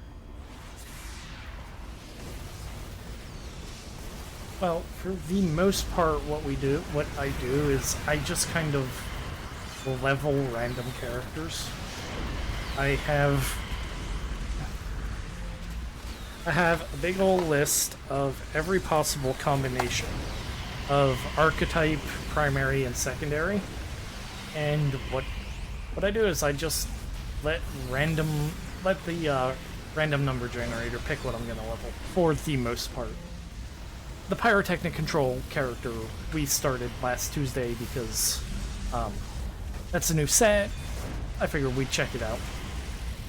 Well, for the most part, what I do is I just kind of level random characters. I have a big old list of every possible combination of archetype, primary, and secondary. And what I do is I just let the random number generator pick what I'm gonna level for the most part. The pyrotechnic control character we started last Tuesday because that's a new set. I figured we'd check it out.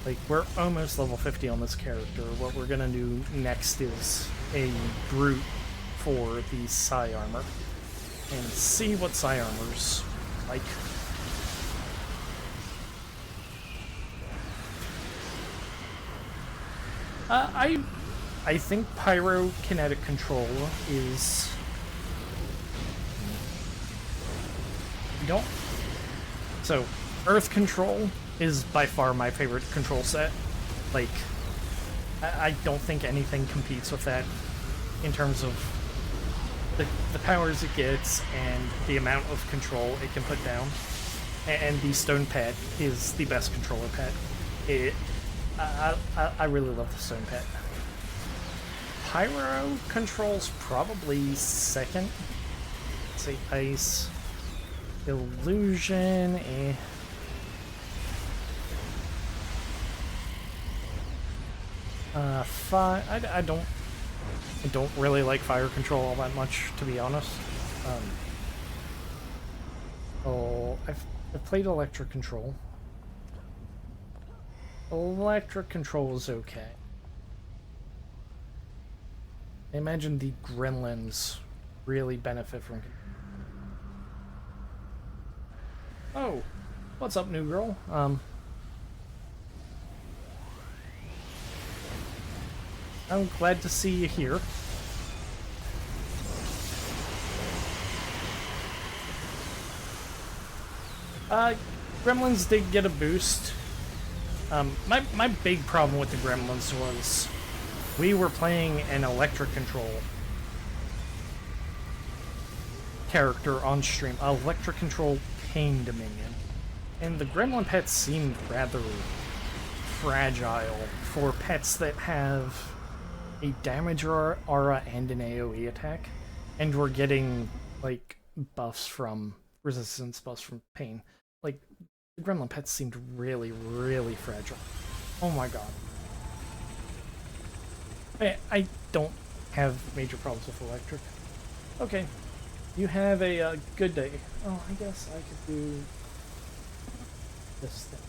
Like, we're almost level 50 on this character. What we're gonna do next is a brute for the Psi armor and see what Psi armor's like. I think pyrokinetic control is... So, Earth control is by far my favorite control set. Like, I don't think anything competes with that in terms of the powers it gets and the amount of control it can put down. And the stone pet is the best controller pet. I really love the stone pet. Pyro controls probably second. Let's see, ice, illusion, fire. I don't really like fire control all that much, to be honest. I've played electric control. Electric control is okay. I imagine the gremlins really benefit from... Oh, what's up, new girl? I'm glad to see you here. Gremlins did get a boost. My big problem with the gremlins was we were playing an electric control character on stream, electric control pain dominion, and the gremlin pets seemed rather fragile for pets that have a damage aura and an AoE attack, and we're getting like buffs from resistance buffs from pain. Like, the gremlin pets seemed really, really fragile. Oh my god. I don't have major problems with electric. Okay. You have a good day. Oh, I guess I could do this thing.